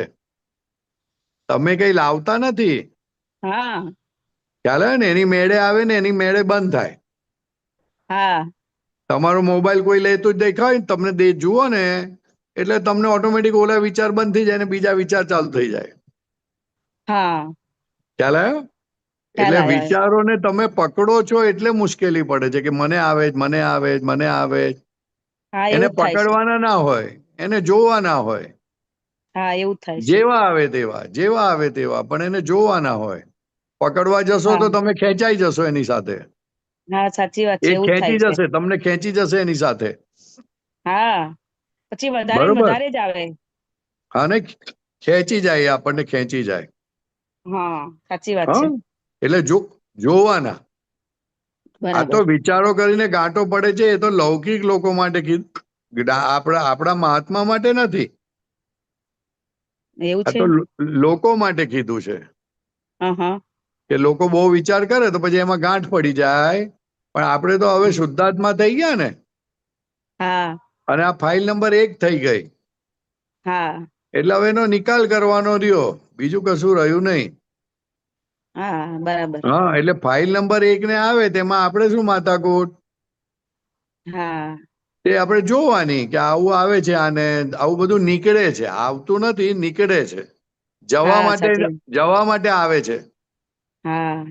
તમે કઈ લાવતા નથી. હા. ખ્યાલ આવે ને? એની મેળે આવે ને એની મેળે બંધ થાય. હા. તમારો મોબાઈલ કોઈ લેતું જ દેખાય ને તમને જુઓ ને એટલે તમને ઓટોમેટિક ઓલા વિચાર બંધ થઈ જાય ને બીજા વિચાર ચાલુ થઈ જાય. હા ખ્યાલ આવ્યો? ખ્યાલ એટલે આવ્યો. વિચારોને તમે પકડો છો એટલે મુશ્કેલી પડે છે કે મને આવે જ, મને આવે જ, મને આવે જ. હા એને એવું જ થાય છે. પકડવાના ના હોય, એને જોવાના હોય. હા એવું જ થાય છે. જેવા આવે તેવા, જેવા આવે તેવા, પણ એને જોવાના હોય. પકડવા જશો હા તો તમે ખેંચાઈ જશો એની સાથે. હા સાચી વાત છે, એ એવું જ ખેંચી થાય છે. જશે, તમને ખેંચી જશે એની સાથે. હા પછી વધારે ને બરોબર? વધારે જ આવે. હા ને, ખેંચી જાય, એ આપણને ખેંચી જાય. હા સાચી વાત હા, છે. એટલે જોવાના. આ તો બરાબર. વિચારો કરીને ગાંટો પડે છે, એ તો લૌકિક લોકો માટે કીધું, આપણા મહાત્મા માટે નથી. એવું આ છે. તો લોકો માટે કીધું છે હા. કે લોકો બહુ વિચાર કરે તો પછી એમાં ગાંઠ પડી જાય. પણ આપણે તો હવે શુદ્ધાત્મા થઈ ગયા ને, હા અને આ ફાઇલ નંબર 1 થઈ ગઈ. હા એટલે હવે એનો નિકાલ કરવાનો રહ્યો, બીજું કશું રહ્યું નહીં. હા બરાબર. હા, એટલે ફાઇલ નંબર 1 ને આવે તેમાં આપણે શું માથાકૂટ? હા તે આપણે જોવાની કે આવું આવે છે, આને આવું બધું નીકળે છે. આવતું નથી, નીકળે છે. જવા હા માટે, સાચી. જવા માટે આવે છે. હા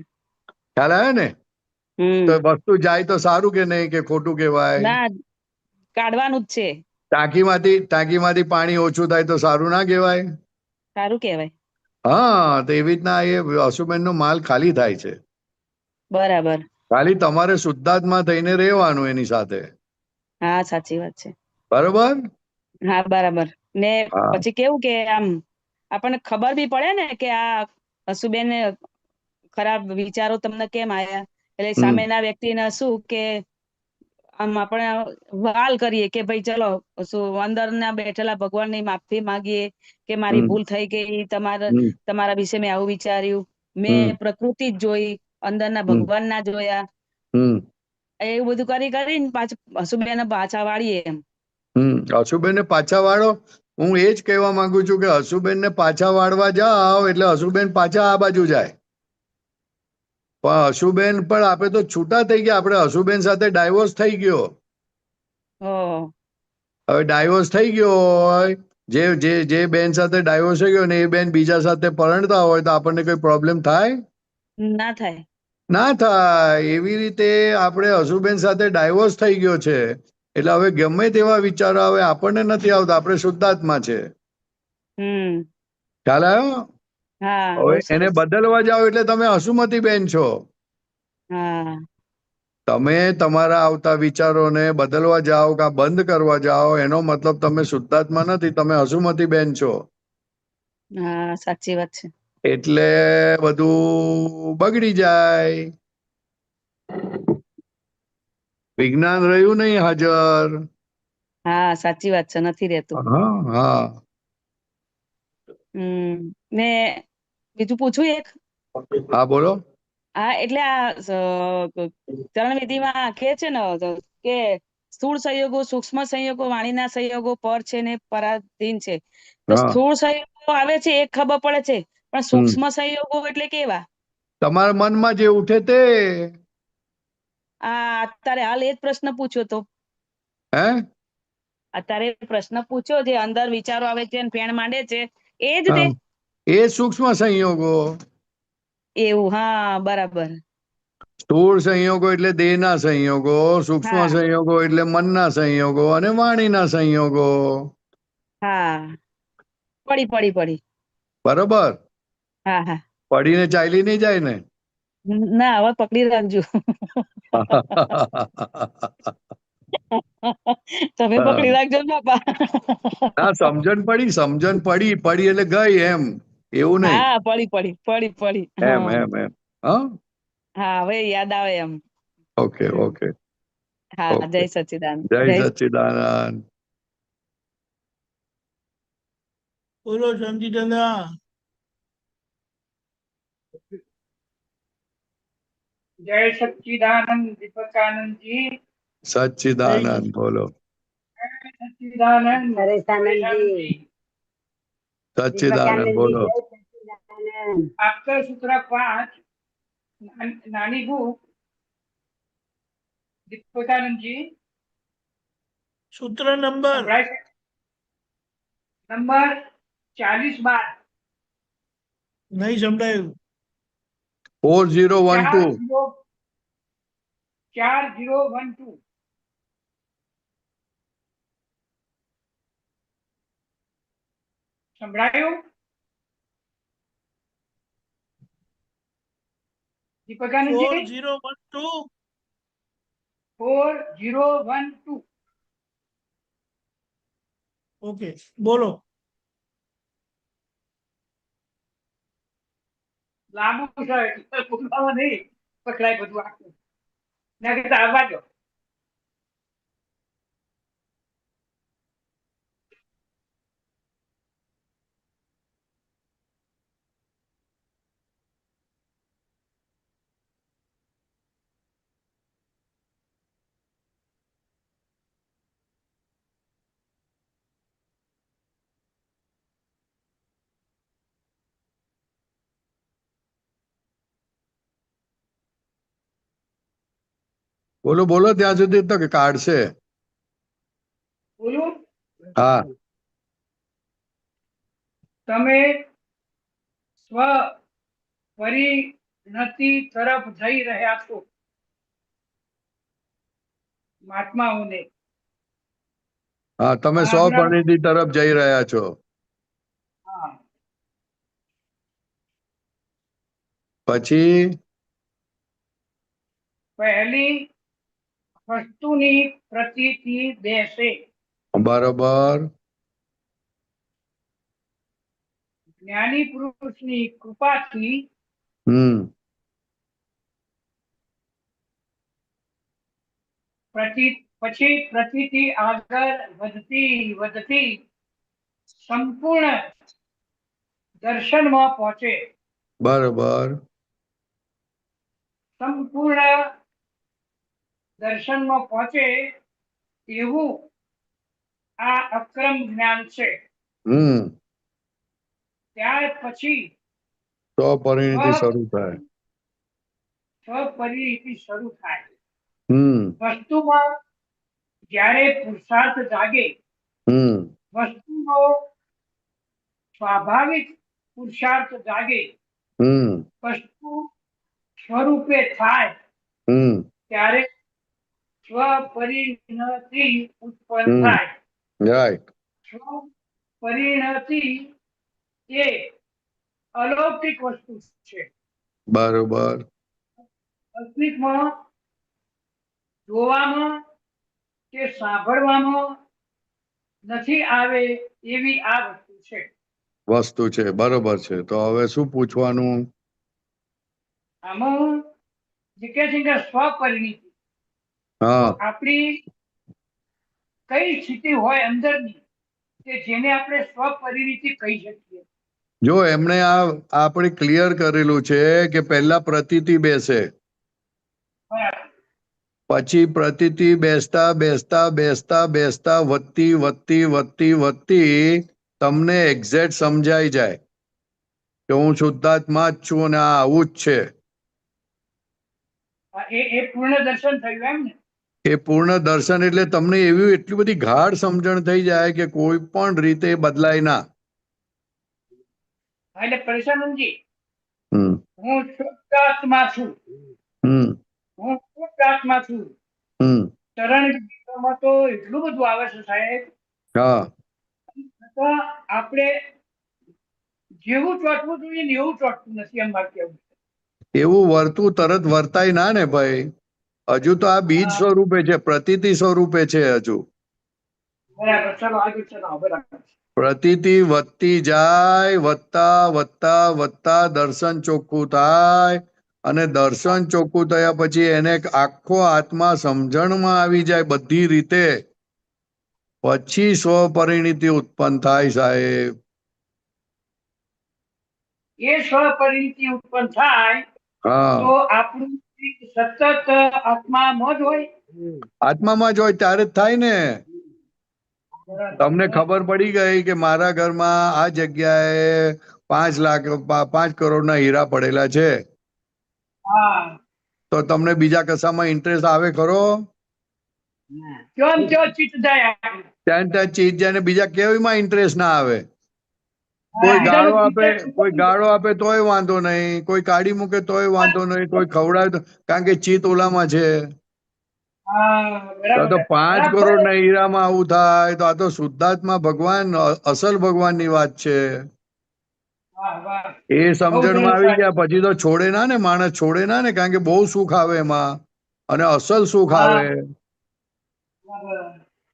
ખ્યાલ આવ્યો ને? તો હમ. વસ્તુ જાય તો સારું કે નહીં, કે ખોટું કહેવાય? ના કાઢવાનું જ છે. ટાંકીમાંથી પાણી ઓછું થાય તો સારું ના કહેવાય? સારું કહેવાય. હા, તો એવી રીતના એ અશુબેનનો માલ ખાલી થાય છે. બરાબર. ખાલી તમારે શુદ્ધાત્મા થઈને રહેવાનું એની સાથે. હા સાચી વાત છે. બરોબર? હા બરાબર. ને હા. પછી કેવું કે આમ આપણને ખબર બી પડે ને કે આ હસુબેન ખરાબ વિચારો તમને કેમ આયા, એટલે હમ સામેના વ્યક્તિને શું કે આમ આપણે વાલ કરીએ કે ભાઈ ચલો શું અંદર ના બેઠેલા ભગવાનની માફી માંગીએ કે મારી હમ ભૂલ થઈ ગઈ, હમ તમારા વિશે મેં આવું વિચાર્યું, હમ મેં પ્રકૃતિ જ જોઈ, અંદરના હમ ભગવાન ના જોયા. હમ એવું બધું કરીને પાછું હસુબેન પાછા વાળીએ એમ. હસુબેનને પાછા વાળો. હું એ જ કહેવા માંગુ છું કે હસુબેનને પાછા વાળવા જાઓ એટલે હસુબેન પાછા આ બાજુ જાય. પણ હસુબેન પણ આપણે તો છૂટા થઈ ગયા, આપણે હસુબેન સાથે ડાયવોર્સ થઈ ગયો. હ હવે ડાયવોર્સ થઈ ગયો હોય, જે બેન સાથે ડાયવોર્સ થઈ ગયો ને એ બેન બીજા સાથે પરણતા હોય તો આપણને કોઈ પ્રોબ્લેમ થાય? ના થાય. ના થાય. એવી રીતે આપણે હસુબેન સાથે ડાયવોર્સ થઈ ગયો છે. એટલે હવે ગમે તેવા વિચારો આવે આપણને નથી આવતા, આપણે શુદ્ધાત્મા છે. હમ ખ્યાલ આવ્યો? હા હવે બહુ એને સરસ. બદલવા જાઓ એટલે તમે હસુમતી બેન છો. હા તમે તમારા આવતા વિચારોને બદલવા જાઓ કે બંધ કરવા જાઓ એનો મતલબ તમે શુદ્ધાત્મા નથી, તમે હસુમતી બેન છો. હા સાચી વાત છે. એટલે બધું બગડી જાય. વિજ્ઞાન રહ્યું નહીં હાજર. હા સાચી વાત છે, નથી રહેતું. હા હા. ને બીજું પૂછું એક? હા બોલો. હા એટલે આ ચરણ વિધિમાં કે છે ને કે સ્થૂળ સંયોગો, સૂક્ષ્મ સંયોગો, વાણીના સંયોગો પર છે ને પરાધીન છે. તો હા સ્થૂળ સંયોગો આવે છે એ ખબર પડે છે, પણ હમ સૂક્ષ્મ સંયોગો એટલે કેવા? તમારા મનમાં જે ઉઠે તે. આ અત્યારે હાલ એ જ પ્રશ્ન પૂછ્યો તો. હે? અત્યારે પ્રશ્ન પૂછ્યો, જે અંદર વિચારો આવે છે ફેણ માંડે છે એ જ ને? હા એ સૂક્ષ્મ સંયોગો. એવું, હા બરાબર. સ્થૂળ સંયોગો એટલે દેહના સંયોગો, સૂક્ષ્મ હા સંયોગો એટલે મનના સંયોગો અને વાણીના સંયોગો. હા પડી. બરોબર. હા હા. પડીને ચાલી નહીં જાય ને? ના હવે પકડી રાખજો. તમે પકડી રાખજો ને બાપા. ના, સમજણ પડી એટલે ગઈ એમ. એવું નહીં. હા પડી. એમ હા એમ એમ. હા. હા હવે યાદ આવે એમ. ઓકે હમ. ઓકે હા ઓકે. જય સચ્ચિદાનંદ. જય સચ્ચિદાનંદ. બોલો શાંતિ દાદા. જય સચ્ચિદાનંદ દીપકાનંદજી. સચ્ચિદાનંદ બોલો. સચ્ચિદાનંદ પરેશાનંદજી. સચ્ચિદાનંદ બોલો. જય સચ્ચિદાનંદ. આપકા સૂત્ર 5 નાની બુક દીપકાનંદજી સૂત્ર નંબર સંભળાય છે? નંબર 4012 નહીં સંભળાયું. 4012. 4012 સંભળાયું? દીપકાનંદજી 4012. 4012 ઓકે, બોલો. લાંબુ છે એટલે બોલવામાં નહીં પકડાય બધું આખું. ના કહેતા આવવા દો. બોલો બોલો ત્યાં સુધી તો કાઢશે. બોલું? હા. તમે સ્વ પરિણતિ તરફ જઈ રહ્યા છો. મહાત્માઓને હા, તમે સ્વપરિણતિ તરફ જઈ રહ્યા છો. હા, પછી પહેલી વસ્તુની પ્રતીતિ બેસે. બરોબર. જ્ઞાની પુરુષની કૃપાથી પછી પ્રતીતિ આગળ વધતી સંપૂર્ણ દર્શનમાં પહોંચે. બરોબર. સંપૂર્ણ દર્શનમાં પહોંચે એવું આ અક્રમ જ્ઞાન છે. ત્યાર પછી સ્વપરિણતિ શરૂ થાય. સ્વપરિણતિ શરૂ થાય. વસ્તુમાં જ્યારે પુરુષાર્થ જાગે, વસ્તુનો સ્વાભાવિક પુરુષાર્થ જાગે, વસ્તુ સ્વરૂપે થાય ત્યારે સ્વપરિણતિ ઉત્પન્ન થાય. રાઈટ. સ્વપરિણતિ એ અલૌકિક વસ્તુ છે. બરોબર. અસ્તિત્વમાં જોવામાં કે સાંભળવામાં નથી આવે એવી આ વસ્તુ છે. બરોબર છે. તો હવે શું પૂછવાનું? આમાં જે કે છે કે સ્વપરિણતિ, આપણી કઈ સ્થિતિ હોય અંદરની કે જેને આપણે સ્વપરિણતિ કહી શકીએ? જો એમણે આ આપણે ક્લિયર કરેલું છે કે પહેલા પ્રતીતિ બેસે, પછી પ્રતીતિ બેસતા બેસતા બેસતા બેસતા વધતી વધતી વધતી વધતી તમને એક્ઝેક્ટ સમજાઈ જાય કે હું શુદ્ધાત્મા જ છું અને આ આવું જ છે. એ પૂર્ણ દર્શન થયું એમ ને? એ પૂર્ણ દર્શન એટલે તમને એવી એટલી બધી ગાઢ સમજણ થઈ જાય કે કોઈ પણ રીતે બદલાય ના. એટલે પરેશાનંદજી, હું શુદ્ધાત્મા છું, હું શુદ્ધાત્મા છું. ચરણ તો એટલું બધું આવે છે સાહેબ. આપણે જેવું ચોટવું જોઈએ ને એવું ચોટતું નથી. એમ વાત કેવું એવું વર્તું તરત વર્તાય ના ને ભાઈ. હજુ તો આ બીજ સ્વરૂપે છે, પ્રતીતિ સ્વરૂપે છે. હજુ બરાબર. ચલો આગળ ચલાવો. બરાબર. પ્રતીતિ વધતી જાય, વધતા વધતા વધતા દર્શન ચોખ્ખું થાય અને દર્શન ચોખ્ખું થયા પછી એને આખો આત્મા સમજણમાં આવી જાય બધી રીતે, પછી સ્વપરિણતિ ઉત્પન્ન થાય સાહેબ. એ સ્વપરિણતિ ઉત્પન્ન થાય તો આપણું સતત આત્મામાં જ હોય. આત્મામાં જ હોય ત્યારે જ થાય ને. તમને ખબર પડી ગઈ કે મારા ઘરમાં આ જગ્યાએ 5 કરોડના હીરા પડેલા છે, તો તમને બીજા કશામાં ઇન્ટરેસ્ટ આવે ખરો? ત્યોં ને ત્યોં ચિત્ત જાય આપણું. ત્યાં ચીજ જાય ને બીજા કેવીમાં ઇન્ટરેસ્ટ ના આવે. કોઈ હા, ગાળો બીજાનું આપે ચિત્ત કોઈ ગાળો આપે તોય વાંધો નહીં, કોઈ કાઢી મૂકે તોય વાંધો નહીં, કોઈ ખવડાવે કારણ કે ચિત્ત ઓલામાં છે. હા, તો બરાબર 5 બરાબર. કરોડ ના હીરામાં આવું થાય તો આ તો શુદ્ધાત્મા ભગવાન અસલ ભગવાનની વાત છે. વાહ, વાહ. એ બહુ સમજણમાં સરસ આવી વાત. ગયા પછી તો છોડે ના ને, માણસ છોડે ના ને, કારણ કે બહુ સુખ આવે એમાં અને અસલ સુખ હા, આવે. બરાબર.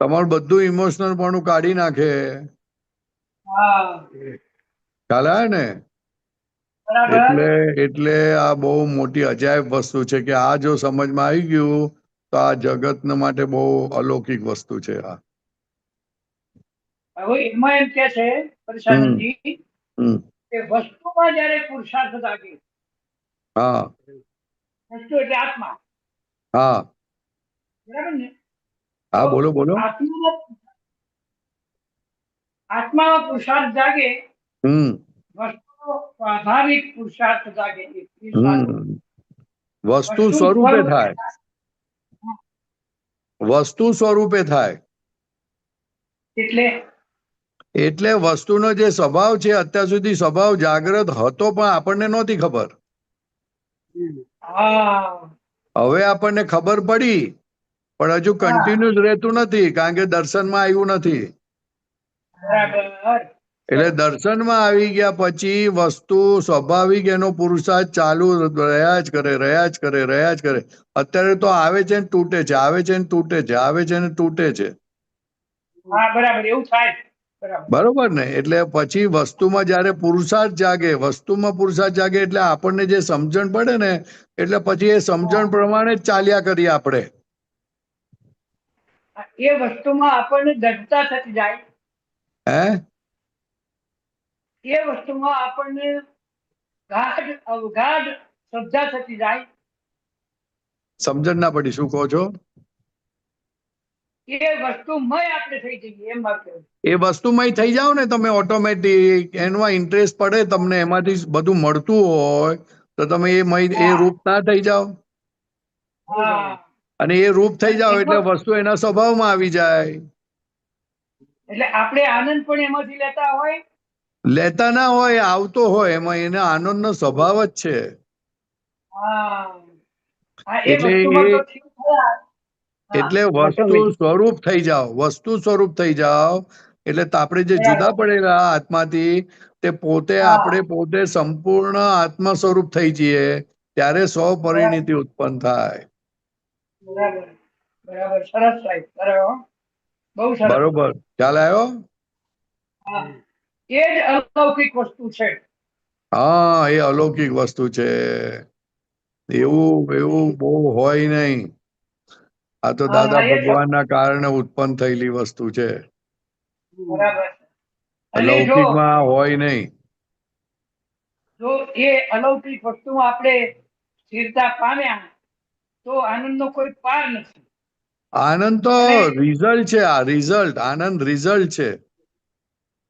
તમારું બધું ઇમોશનલ પણ કાઢી નાખે. હા, ખ્યાલ આવે ને? બરાબર. એટલે આ બહુ મોટી અજાયબ વસ્તુ છે કે આ જો સમજમાં આવી ગયું તો આ જગત માટે બહુ અલૌકિક વસ્તુ છે આ. હવે એમાં એમ કે છે પરેશાનંદજી હમ કે વસ્તુમાં જયારે પુરુષાર્થ લાગે, હા વસ્તુ એટલે આત્મા, હા બરાબર ને? હા તો બોલો બોલો. આત્મામાં પુરુષાર્થ જાગે, હમ વસ્તુનો સ્વાભાવિક પુરુષાર્થ જાગે. હમ વસ્તુ વસ્તુ સ્વરૂપે સ્વરૂપે થાય. વસ્તુ સ્વરૂપે થાય એટલે વસ્તુનો જે સ્વભાવ છે અત્યાર સુધી સ્વભાવ જાગ્રત હતો પણ આપણને નહોતી ખબર. હા, હવે આપણને ખબર પડી પણ હજુ હા, કન્ટિન્યુઅસ રહેતું નથી કારણ કે દર્શનમાં આવ્યું નથી. બરાબર. એટલે દર્શનમાં આવી ગયા પછી વસ્તુ સ્વાભાવિક એનો પુરુષાર્થ ચાલુ રહ્યા જ કરે રહ્યા જ કરે રહ્યા જ કરે. અત્યારે તો આવે છે ને તૂટે છે, આવે છે ને તૂટે છે, આવે છે ને તૂટે છે. હા, બરાબર એવું થાય. બરાબર. બરોબર ને? એટલે પછી વસ્તુમાં જયારે પુરુષાર્થ જાગે, વસ્તુમાં પુરુષાર્થ જાગે એટલે આપણને જે સમજણ પડે ને એટલે પછી એ સમજણ પ્રમાણે જ ચાલ્યા કરીએ આપણે. એ વસ્તુમાં આપણને દઢતા થતી જાય. હે એ વસ્તુમાં આપણને ગાઢ અવગાઢ શ્રદ્ધા થતી જાય. સમજણ ના પડી, શું કહો છો? એ વસ્તુમય આપણે થઈ જઈએ એમ વાત કરું. એ વસ્તુમાં થઈ જાવ ને તમે ઓટોમેટિક, એમાં ઇન્ટરેસ્ટ પડે તમને, એમાંથી બધું મળતું હોય તો તમે એ હા, રૂપ ના થઈ જાવ. હા. અને એ રૂપ થઈ અને જાવ એટલે એમાં વસ્તુ એના સ્વભાવમાં આવી જાય. એટલે આપણે આનંદ પણ એમાંથી લેતા હોય. લેતા ના હોય, આવતો હોય, એમાં એને આનંદનો સ્વભાવ જ છે. હા, હા, એ એટલે વસ્તુમાં તો ઠીક થયા. હા, એટલે વસ્તુ સ્વરૂપ થઈ જાઓ, વસ્તુ સ્વરૂપ થઈ જાઓ એટલે આપણે જે જુદા બરાબર. પડેલા આત્માથી તે પોતે હા, આપણે પોતે સંપૂર્ણ આત્મ સ્વરૂપ થઈ જઈએ ત્યારે બરાબર, સ્વપરિણીતિ ઉત્પન્ન થાય. બરાબર, બરાબર. સરસ સાહેબ, બરાબર. બહુ સરસ. બરોબર, ખ્યાલ આવ્યો? હા, એ જ અલૌકિક વસ્તુ છે. હા, એ અલૌકિક વસ્તુ છે. એવું બહુ હોય નહીં. આ તો હા, દાદા એ ભગવાનના કારણે ઉત્પન્ન થયેલી વસ્તુ છે. બરાબર. અને લૌકિકમાં હોય નહીં. જો એ અલૌકિક વસ્તુમાં આપણે સ્થિરતા પામ્યા તો આનંદનો કોઈ પાર નથી. આનંદ તો અને રિઝલ્ટ છે, આ રિઝલ્ટ, આનંદ રિઝલ્ટ છે.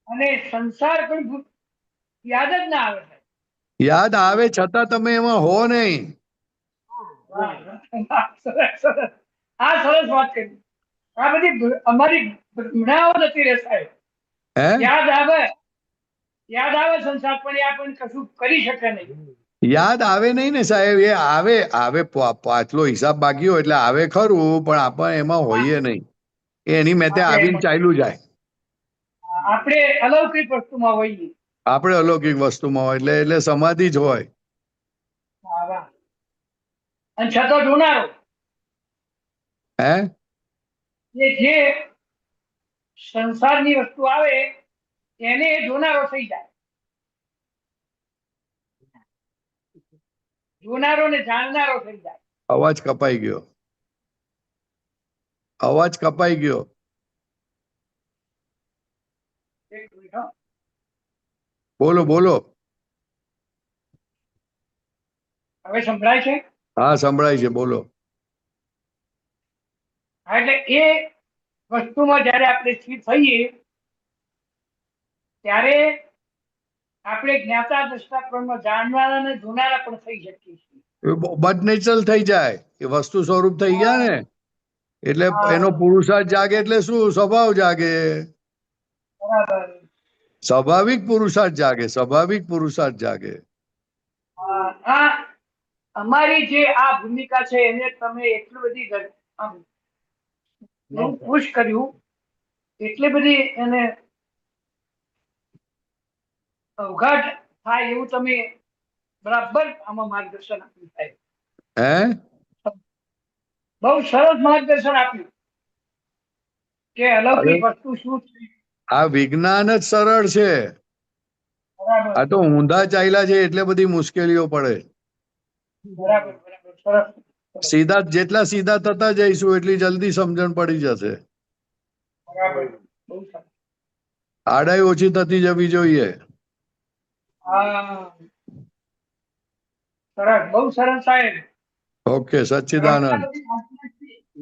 અને સંસાર પણ યાદ જ ના આવે. યાદ આવે છતાં તમે એમાં હો નહીં. સરસ, સરસ. આ સરસ વાત કરી. આ બધી અમારી ભ્રમણાઓ નથી રહેતા. હે યાદ આવે સંસાર પણ એ આપણને કશું કરી શકે નહીં. યાદ આવે નહીં ને સાહેબ, એ આવે આવે પાછલો હિસાબ બાકી હોય એટલે આવે ખરું પણ આપણે એમાં હોઈએ નહીં. એની મેં આપણે આવીને ચાલ્યું જાય. આપણે અલૌકિક વસ્તુમાં હોઈએ. આપણે અલૌકિક વસ્તુમાં હોય એટલે સમાધિ જ હોય. વાહ, વાહ. અને છતાં જોનારો હે જે સંસારની વસ્તુ આવે એને જોનારો થઈ જાય. જોનારો ને જાણનારો થઈ જાય. અવાજ કપાઈ ગયો. અવાજ કપાઈ ગયો. એક મિનિટ હો. બોલો બોલો. હવે સંભળાય છે? હા, સંભળાય છે, બોલો. હા, એટલે એ વસ્તુમાં જયારે આપણે સ્થિત થઈએ ત્યારે આપણે જ્ઞાતા દ્રષ્ટા ક્રમમાં જાણનારા અને જોનારા પણ થઈ શકીએ છીએ. બદ નેચરલ થઈ જાય એ વસ્તુ સ્વરૂપ થઈ ગયા ને એટલે હા. એનો પુરુષાર્થ જાગે એટલે શું? સ્વભાવ જાગે. બરાબર. સ્વાભાવિક પુરુષાર્થ જાગે, સ્વાભાવિક પુરુષાર્થ જાગે. હા, હા. અમારી જે આ ભૂમિકા છે એને તમે એટલી બધી પુશ કર્યું, એટલી બધી એને અવઘાટ થાય એવું તમે બરાબર આમાં માર્ગદર્શન આપ્યું સાહેબ. હે? બહુ સરસ માર્ગદર્શન આપ્યું કે અલૌકિક વસ્તુ શું છે. આ વિજ્ઞાન જ સરળ છે. બરાબર આ તો ઊંધા ચાલ્યા છે એટલે બધી મુશ્કેલીઓ પડે. બરાબર બરાબર સરસ. સીધા જેટલા સીધા થતા જઈશું એટલી જલ્દી સમજણ પડી જશે. બરાબર. બહુ સરસ. આડાઈ ઓછી થતી જવી જોઈએ. હા, સરસ. બહુ સરસ સાહેબ. ઓકે, સચ્ચિદાનંદ.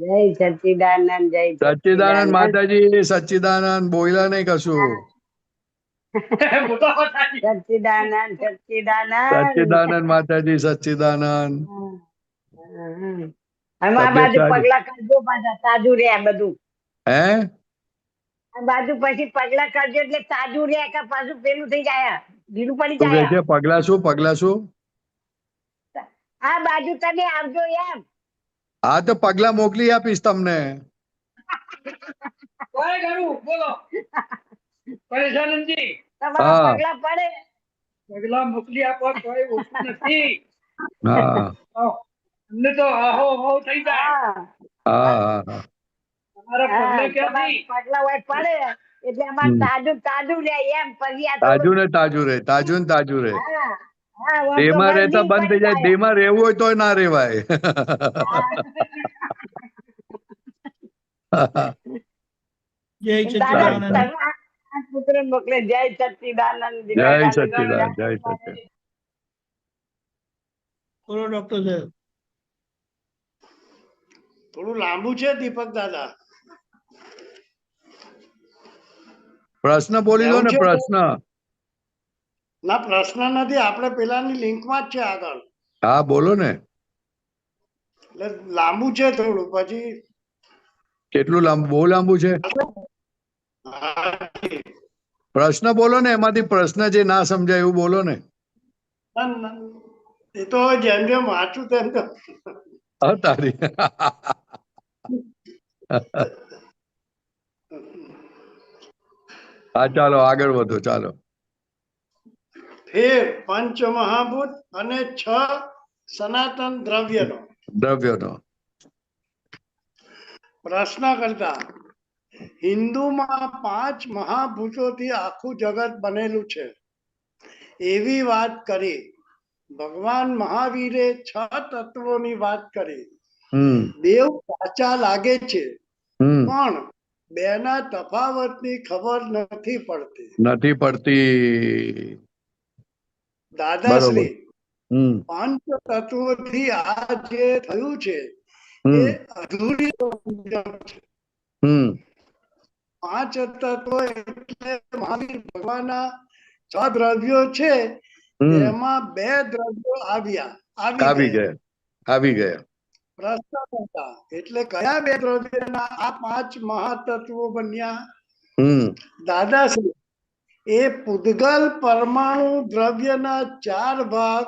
જય સચ્ચિદાનંદ, જય સચ્ચિદાનંદ માતાજી, સચ્ચિદાનંદ. બોલ્યા નહીં કશું. સચ્ચિદાનંદ, સચ્ચિદાનંદ. સચ્ચિદાનંદ માતાજી, સચ્ચિદાનંદ. આ બાજુ પગલા કરજો, પાછા તાજુ રે બધું. હે? આ બાજુ પછી પગલા કરજો એટલે તાજુ રે, કે પાછું પેલું થઈ જાય, ઢીલું પડી તું કહે જાય. છે પગલા શું? પગલા શું? આ બાજુ તમે આવજો એમ. હા, તો પગલા મોકલી આપીશ તમને. બોલો પરેશાનંદજી, તમારા પગલા પડે, પગલા મોકલી આપો, કોઈ ઓછું નથી. હા, અમને તો આહો હો થઈ જાય. હા, હા. તમારા પગલા ક્યાંથી? પગલા હોય પડે એટલે અમારે તાજુ તાજુ રે એમ. તાજુ ને તાજુ રે, તાજુ ને તાજુ રે. હા, દેમાં રહેતા બંધ થઈ જાય. દેમાં રહેવું હોય તો ના રેવાય. જય સચ્ચિદાનંદ. પુત્ર મોકલે. જય સચ્ચિદાનંદ. જય સચ્ચિદાનંદ, જય સચ્ચિદાનંદ. બોલો ડોક્ટર સાહેબ. થોડું લાંબુ છે દીપક દાદા. પ્રશ્ન બોલી દો ને, પ્રશ્ન. ના, પ્રશ્ન નથી, આપણે પેલાની લિંકમાં જ છે આગળ. હા, બોલો ને. એટલે લાંબુ છે થોડું, પછી કેટલું લાંબુ? બહુ લાંબુ છે. પ્રશ્ન બોલો ને, એમાંથી પ્રશ્ન જે ના સમજાય એવું બોલો ને. એ તો જેમ જેમ વાંચું તેમ તેમ. હા, તારી. હા, ચાલો આગળ વધો, ચાલો. ફેર પંચ મહાભૂત અને 6 સનાતન દ્રવ્યનો. દ્રવ્યનો પ્રશ્ન કરતા હિન્દુમાં 5 મહાભૂતોથી આખું જગત બનેલું છે એવી વાત કરી. ભગવાન મહાવીરે 6 તત્વોની વાત કરી. દેવ સાચા લાગે છે, પણ બેના તફાવતની ખબર નથી પડતી. દાદાશ્રી, પંચ તત્વોથી આ જે થયું છે એ અધૂરી સમજણ છે. 5 તત્વો એટલે મહાવીર ભગવાનના 6 દ્રવ્યો છે, એમાં 2 દ્રવ્યો આવી ગયા. પ્રશ્ન કરતા એટલે કયા 2 દ્રવ્યના આ 5 મહાતત્વો બન્યા? દાદાશ્રી, એ પૂદગલ પરમાણુ દ્રવ્યના 4 ભાગ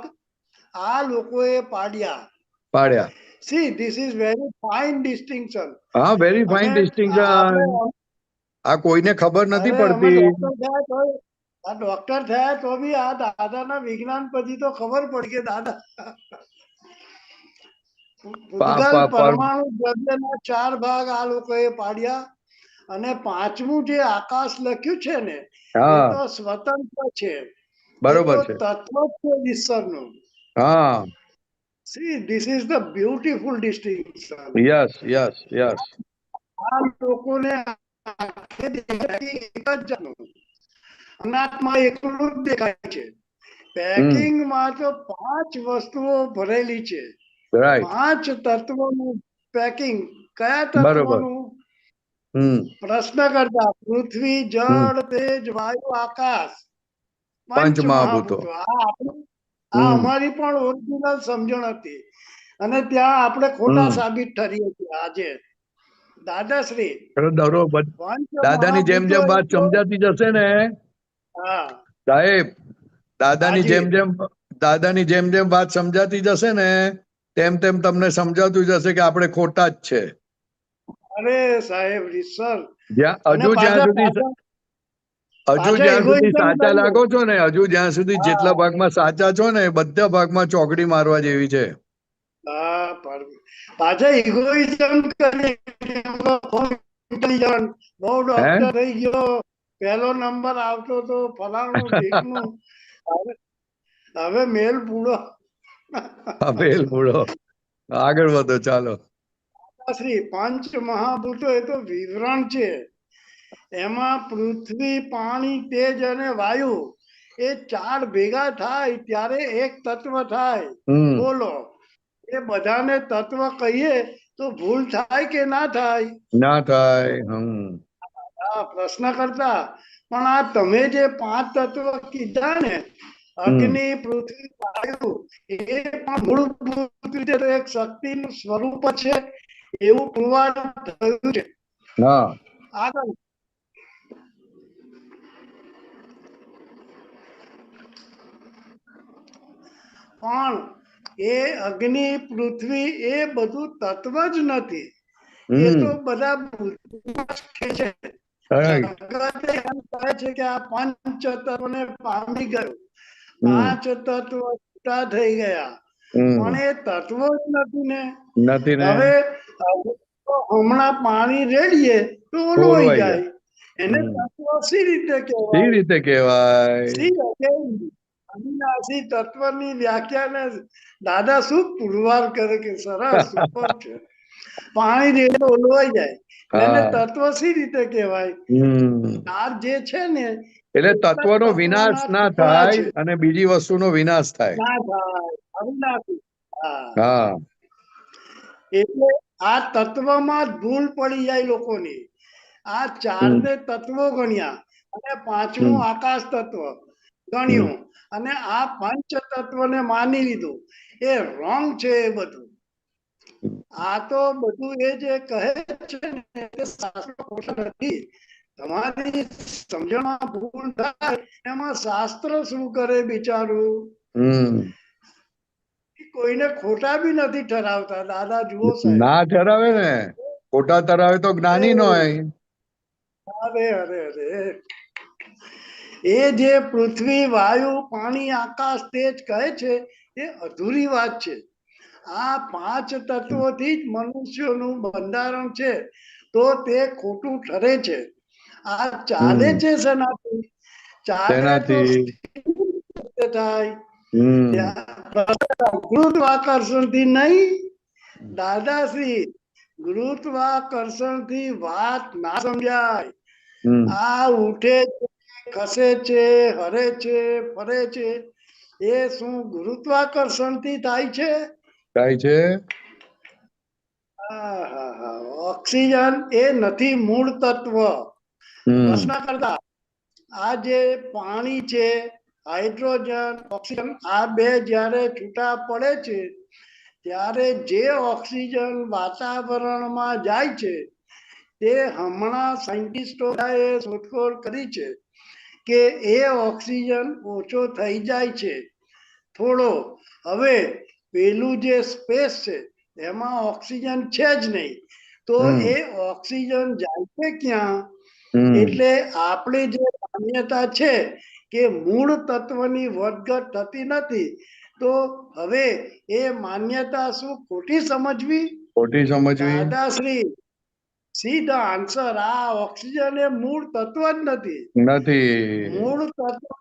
આ લોકોએ પાડ્યા. See, this is very fine distinction. હા, વેરી ફાઇન ડિસ્ટિંક્શન. આ કોઈને ખબર નથી પડતી. આ ડોક્ટર થયા તો બી આ દાદાના વિજ્ઞાન પછી તો ખબર પડી કે દાદા પૂદગલ પરમાણુ દ્રવ્યના 4 ભાગ આ લોકોએ પાડ્યા, અને 5મું જે આકાશ લખ્યું છે ને એ તો સ્વતંત્ર છે. બરોબર છે. તત્વ છે ઈશ્વરનું. હા. See, this is the beautiful distinction. Yes. આ લોકોને અનાત્મા એકલું જ દેખાય છે. પેકિંગમાં તો 5 વસ્તુઓ ભરેલી છે. 5 તત્વોનું પેકિંગ. કયા તત્વોનું? પ્રશ્ન કરતા પૃથ્વી, જળ, તેજ, વાયુ, આકાશ, પંચ મહાભૂતો. આ અમારી પણ ઓરિજિનલ સમજણ હતી, અને ત્યાં આપણે ખોટા સાબિત ઠરીએ છીએ આજે. દાદાશ્રી દાદાની જેમ જેમ વાત સમજાતી જશે ને હા સાહેબ, દાદાની હાજી. જેમ જેમ વાત સમજાતી જશે ને તેમ તેમ તમને સમજાતું જશે કે આપણે ખોટા જ છે. અરે સાહેબ રીસર હજુ જ્યાં સુધી સાચા લાગો છો ને, હજુ જ્યાં સુધી જેટલા ભાગમાં સાચા છો ને બધા ભાગમાં ચોકડી મારવા જેવી છે. હા પાછા ઇગોઇઝમ કરી બહુ ડોક્ટર થઈ ગયો, પહેલો નંબર આવતો તો ફલાણું ઠીકનું, હવે મેલ પૂરો. આગળ વધો ચાલો. શ્રી પંચ મહાભૂતો એ તો વિવરણ છે. એમાં પૃથ્વી, પાણી, તેજ અને વાયુ એ ચાર ભેગા થાય ત્યારે એક તત્વ થાય. બોલો, એ બધાને તત્વ કહીએ તો ભૂલ થાય કે ના થાય? ના થાય. હા, પ્રશ્ન કરતા પણ આ તમે જે 5 તત્વ કીધા ને, અગ્નિ, પૃથ્વી, વાયુ, એ પણ મૂળભૂત રીતે તો એક શક્તિનું સ્વરૂપ છે એવું પુરવાર થયું છે. આગળ પણ એ અગ્નિ, પૃથ્વી એ બધું તત્વ જ નથી. એ તો બધા છે. જગતે એમ કહે છે કે આ પંચ તત્વને પામી ગયું, 5 તત્વ છૂટા થઈ ગયા, પણ એ તત્વો જ નથી ને. હવે હમણાં પાણી રેડીએ તો ઓલવાઈ જાય, એને તત્વ સી રીતે કહેવાય? અવિનાશી તત્વની વ્યાખ્યાને દાદા શું પુરવાર કરે કે સરસ, સુપર છે. પાણી રેડે ઓલવાઈ જાય, એને તત્વ સી રીતે કહેવાય? આ જે છે ને એટલે તત્વનો વિનાશ ના થાય અને બીજી વસ્તુનો વિનાશ થાય. ના થાય, અવિનાશી. હા, એટલે આ તત્વમાં જ ભૂલ પડી જાય લોકોની. આ 4 ને તત્વો ગણ્યા અને 5મું આકાશ તત્વ ગણ્યું અને આ પંચ તત્વને માની લીધું. એ રોંગ છે એ બધું. આ તો બધું એ જે કહે છે ને એ શાસ્ત્ર ખોટા નથી. તમારી સમજણમાં ભૂલ થાય એમાં શાસ્ત્ર શું કરે બિચારું? કોઈને ખોટા બી નથી ઠરાવતા. દાદા જુઓ સાહેબ, ના ઠરાવે ને, ખોટા ઠરાવે તો જ્ઞાની નો હોય. અરે અરે અરે, એ જે પૃથ્વી, વાયુ, પાણી, આકાશ, તેજ કહે છે એ અધૂરી વાત છે. આ 5 તત્વોથી જ મનુષ્યનું બંધારણ છે, તો તે ખોટું ઠરે છે. આ ચાલે છે શેનાથી? ચાલે તો થાય ગુરુત્વાકર્ષણ થી નહીં. દાદાશ્રી, ગુરુત્વાકર્ષણ થી વાત ના સમજાય. આ ઉઠે છે, ખસે છે, હરે છે, ફરે છે, એ શું ગુરુત્વાકર્ષણ થી થાય છે? ઓક્સિજન એ નથી મૂળ તત્વ. પ્રશ્ન કરતા આ જે પાણી છે, હાઇડ્રોજન, ઓક્સિજન, આ બે જ્યારે છૂટા પડે છે ત્યારે જે ઓક્સિજન વાતાવરણમાં જાય છે તે હમણાં સાયન્ટિસ્ટોએ શોધખોળ કરી છે કે એ ઓક્સિજન ઓછો થઈ જાય છે થોડો. હવે પેલું જે સ્પેસ છે એમાં ઓક્સિજન છે જ નહીં, તો એ ઓક્સિજન જાય છે ક્યાં? એટલે આપણી જે માન્યતા છે કે મૂળ તત્વની વધઘટ થતી નથી, તો હવે એ માન્યતા શું ખોટી સમજવી? દાદાશ્રી, સીધા આન્સર, આ ઓક્સિજન એ મૂળ તત્વ જ નથી. મૂળ તત્વ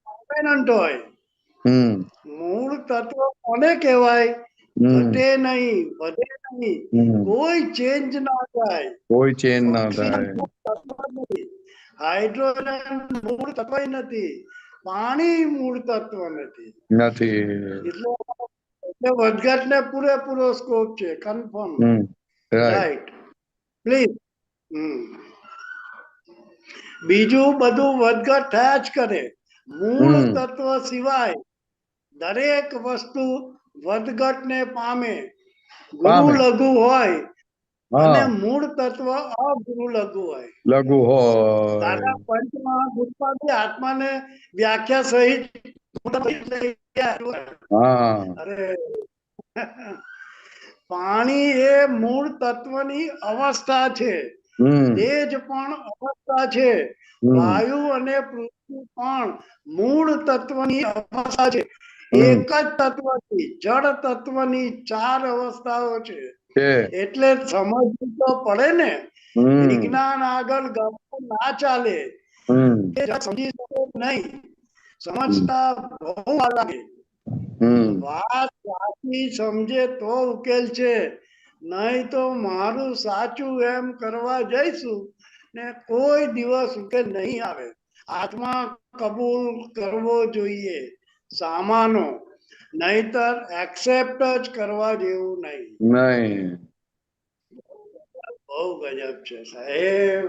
કોમ્પોનન્ટ હોય. મૂળ તત્વ કોને કહેવાય? ઘટે નહીં, વધે નહીં, કોઈ ચેન્જ ના થાય. હાઇડ્રોજન મૂળ તત્વ નથી, પાણી મૂળ તત્વ નથી. એટલે વધઘટ ને પૂરેપૂરો સ્કોપ છે. Confirm, right, please. બીજું બધું વધઘટ થયા જ કરે. મૂળ તત્વ સિવાય દરેક વસ્તુ વધઘટ ને પામે. ગુરુ લઘુ હોય અને હા મૂળ તત્વ અગુરુ લઘુ હોય. લઘુ હોય. દાદા પંચમહાભૂતમાં બી આત્માને વ્યાખ્યા સહિત હા અરે પાણી એ મૂળ તત્વની અવસ્થા છે. તેજ પણ અવસ્થા છે. વાયુ અને પૃથ્વી પણ મૂળ તત્વની અવસ્થા છે. એક જ તત્વથી જળ તત્વની 4 અવસ્થાઓ છે. એટલે સમજવું તો પડે ને. વિજ્ઞાન આગળ ગણવું ના ચાલે. સમજી શકો નહીં. સમજતા બહુ વાર લાગે. વાત સાચી સમજે તો ઉકેલ છે. નહીં તો મારું સાચું એમ કરવા જઈશું ને કોઈ દિવસ ઉકેલ નહીં આવે. આત્મા કબૂલ કરવો જોઈએ સામાનો, નહીતર એક્સેપ્ટ જ કરવા જેવું નહીં. નહીં. બહુ ગજબ છે સાહેબ.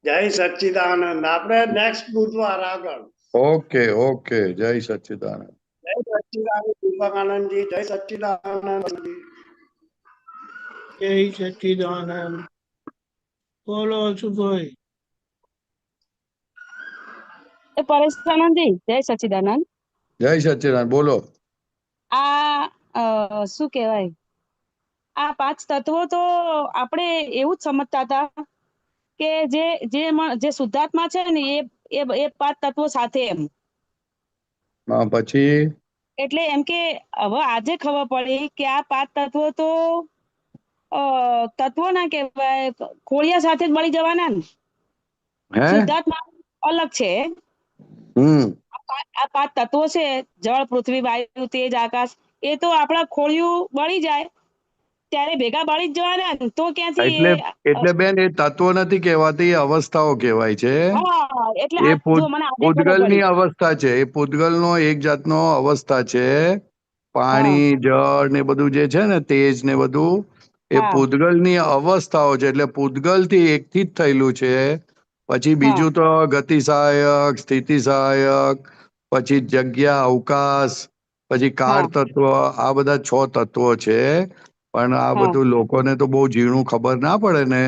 જય સચ્ચિદાનંદ. આપણે નેક્સ્ટ બુધવાર આગળ. Okay okay. જય સચ્ચિદાનંદ. જય સચ્ચિદાનંદ દીપકાનંદજી. જય સચ્ચિદાનંદ. જય સચ્ચિદાનંદ. બોલો અશુભાઈ. પરેશાનંદજી, જય સચ્ચિદાનંદ. જય સચ્ચિદાનંદ. બોલો. આ શું કહેવાય, આ 5 તત્વો તો આપણે એવું જ સમજતા હતા કે જે શુદ્ધાત્મા છે ને એ 5 તત્વો સાથે એમ. પછી એટલે એમ કે હવે આજે ખબર પડી કે આ 5 તત્વો તો તત્વો ના કહેવાય, ખોળિયા સાથે જ મળી જવાના ને. શુદ્ધાત્મા અલગ છે. આ 5 તત્વો છે, જળ, પૃથ્વી, વાયુ, તેજ, આકાશ, એ તો આપણા ખોળિયું બળી જાય ત્યારે ભેગા બળી જ જવાના ને. તો ક્યાંથી એટલે બેન એ તત્વો નથી કહેવાતી, એ અવસ્થાઓ કહેવાય છે. એટલે એ જો મને આજે ખબર પૂતગલની પડી. અવસ્થા છે. એ પૂતગલનો એક જાતનો અવસ્થા છે. પાણી, જળ ને બધું જે છે ને, તેજ ને બધું, એ પૂતગલની અવસ્થાઓ છે. એટલે પૂતગલથી એકથી જ થયેલું છે. પછી બીજું તો ગતિ સહાયક, સ્થિતિ સહાયક, પછી જગ્યા, અવકાશ, પછી કાળ તત્વ, આ બધા 6 તત્વો છે. પણ આ બધું લોકોને તો બહુ ઝીણું ખબર ના પડે ને,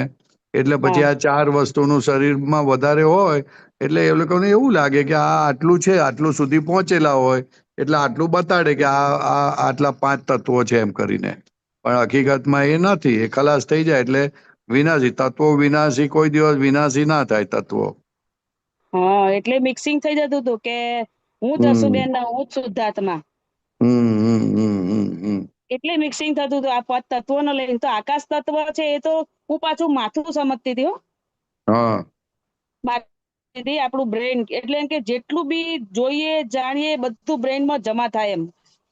એટલે પછી આ 4 વસ્તુનું શરીરમાં વધારે હોય એટલે એ લોકોને એવું લાગે કે આ આટલું છે, આટલું સુધી પહોંચેલા હોય એટલે આટલું બતાડે કે આ આટલા 5 તત્વો છે એમ કરીને. પણ હકીકતમાં એ નથી. એ ખલાસ થઈ જાય એટલે વિનાશી. તત્વો વિનાશી કોઈ દિવસ વિનાશી ના થાય તત્વો. એટલે મિક્સિંગ થઈ જતું હતું કે હું જસુબેન ના, હું જ શુદ્ધાત્મા. એટલે મિક્સિંગ થતું હતું આ 5 તત્વોને લઈને. તો આકાશ તત્વ છે એ તો હું પાછું માથું સમજતી હતી. આપણું બ્રેન, એટલે કે જેટલું બી જોઈએ જાણીએ બધું બ્રેનમાં જમા થાય એમ.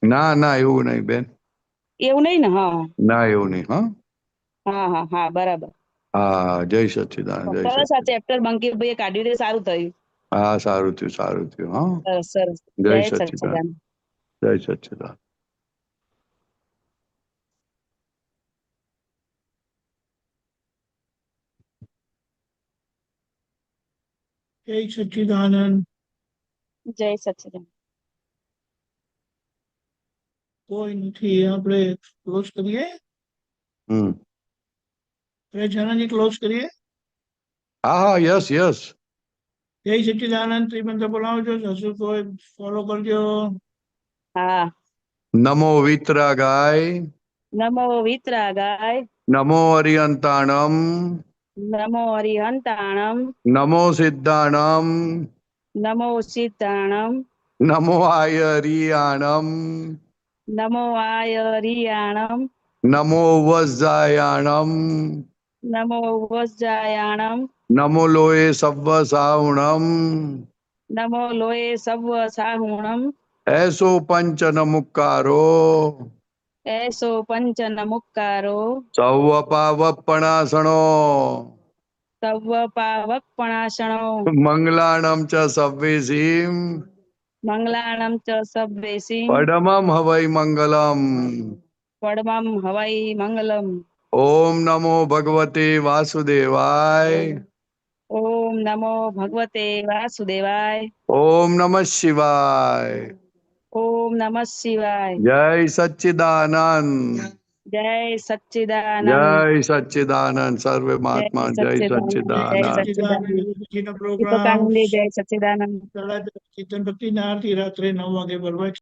ના એવું નહીં બેન. એવું નહીં ને? ના એવું નહીં. હા બરાબર. જય સચ્ચિદાનંદ. જય સરસ. આ સચ્ચિદાનંદ. ચેપ્ટર બંકીરભાઈએ કાઢ્યું તે સારું થયું. સારું થયું. સરસ. જય સચ્ચિદાનંદ. જય સચ્ચિદાનંદ. જય સચ્ચિદાનંદ. જય સચ્ચિદાનંદ. કોઈ નથી. આપણે ક્લોઝ કરીએ. જનાજી ક્લોઝ કરીએ. યસ. જય સચ્ચિદાનંદ. શ્રીમંત બોલાવજો. હસુ કોઈ ફોલો કરજો. નમો વિતરાગાય. નમો વિતરાગાય. નમો અરિયંતાણમ. નમો અરિહંતાણમ. નમો સિદ્ધાણમ. નમો સિદ્ધાણમ. નમો આયરિયાણમ. નમો આયરિયાણમ. નમો વજ્જાયાણમ. નમો વજ્જાયાણમ. નમો લોએ સવ્વ સાહુણમ. નમો લોએ સવ્વ સાહુણમ. એસો પંચન મુક્કારો. એસો પંચન મુક્કારો. સૌ પાવપણાસણો. સવ્વ પાવપણાસણો. મંગલાણમ ચ સવ્વેસીમ. મંગલાણમ ચ સવ્વેસીમ. પડમમ હવૈ મંગલમ. પડમમ હવૈ મંગલમ. ઓમ નમો ભગવતે વાસુદેવાય. ઓમ નમો ભગવતે વાસુદેવાય. ઓમ નમઃ શિવાય. ઓમ નમઃ શિવાય. જય સચ્ચિદાનંદ. જય સચ્ચિદાનંદ. જય સચ્ચિદાનંદ સર્વે મહાત્મા જય સચ્ચિદાનંદ. જય સચ્ચિદાનંદ. સચ્ચિદાનંદ. પછીનો પ્રોગ્રામ દીપકાનંદી જય સચ્ચિદાનંદ. ચિંતન ભક્તિના આરતી રાત્રે 9 વાગે ભરવાય.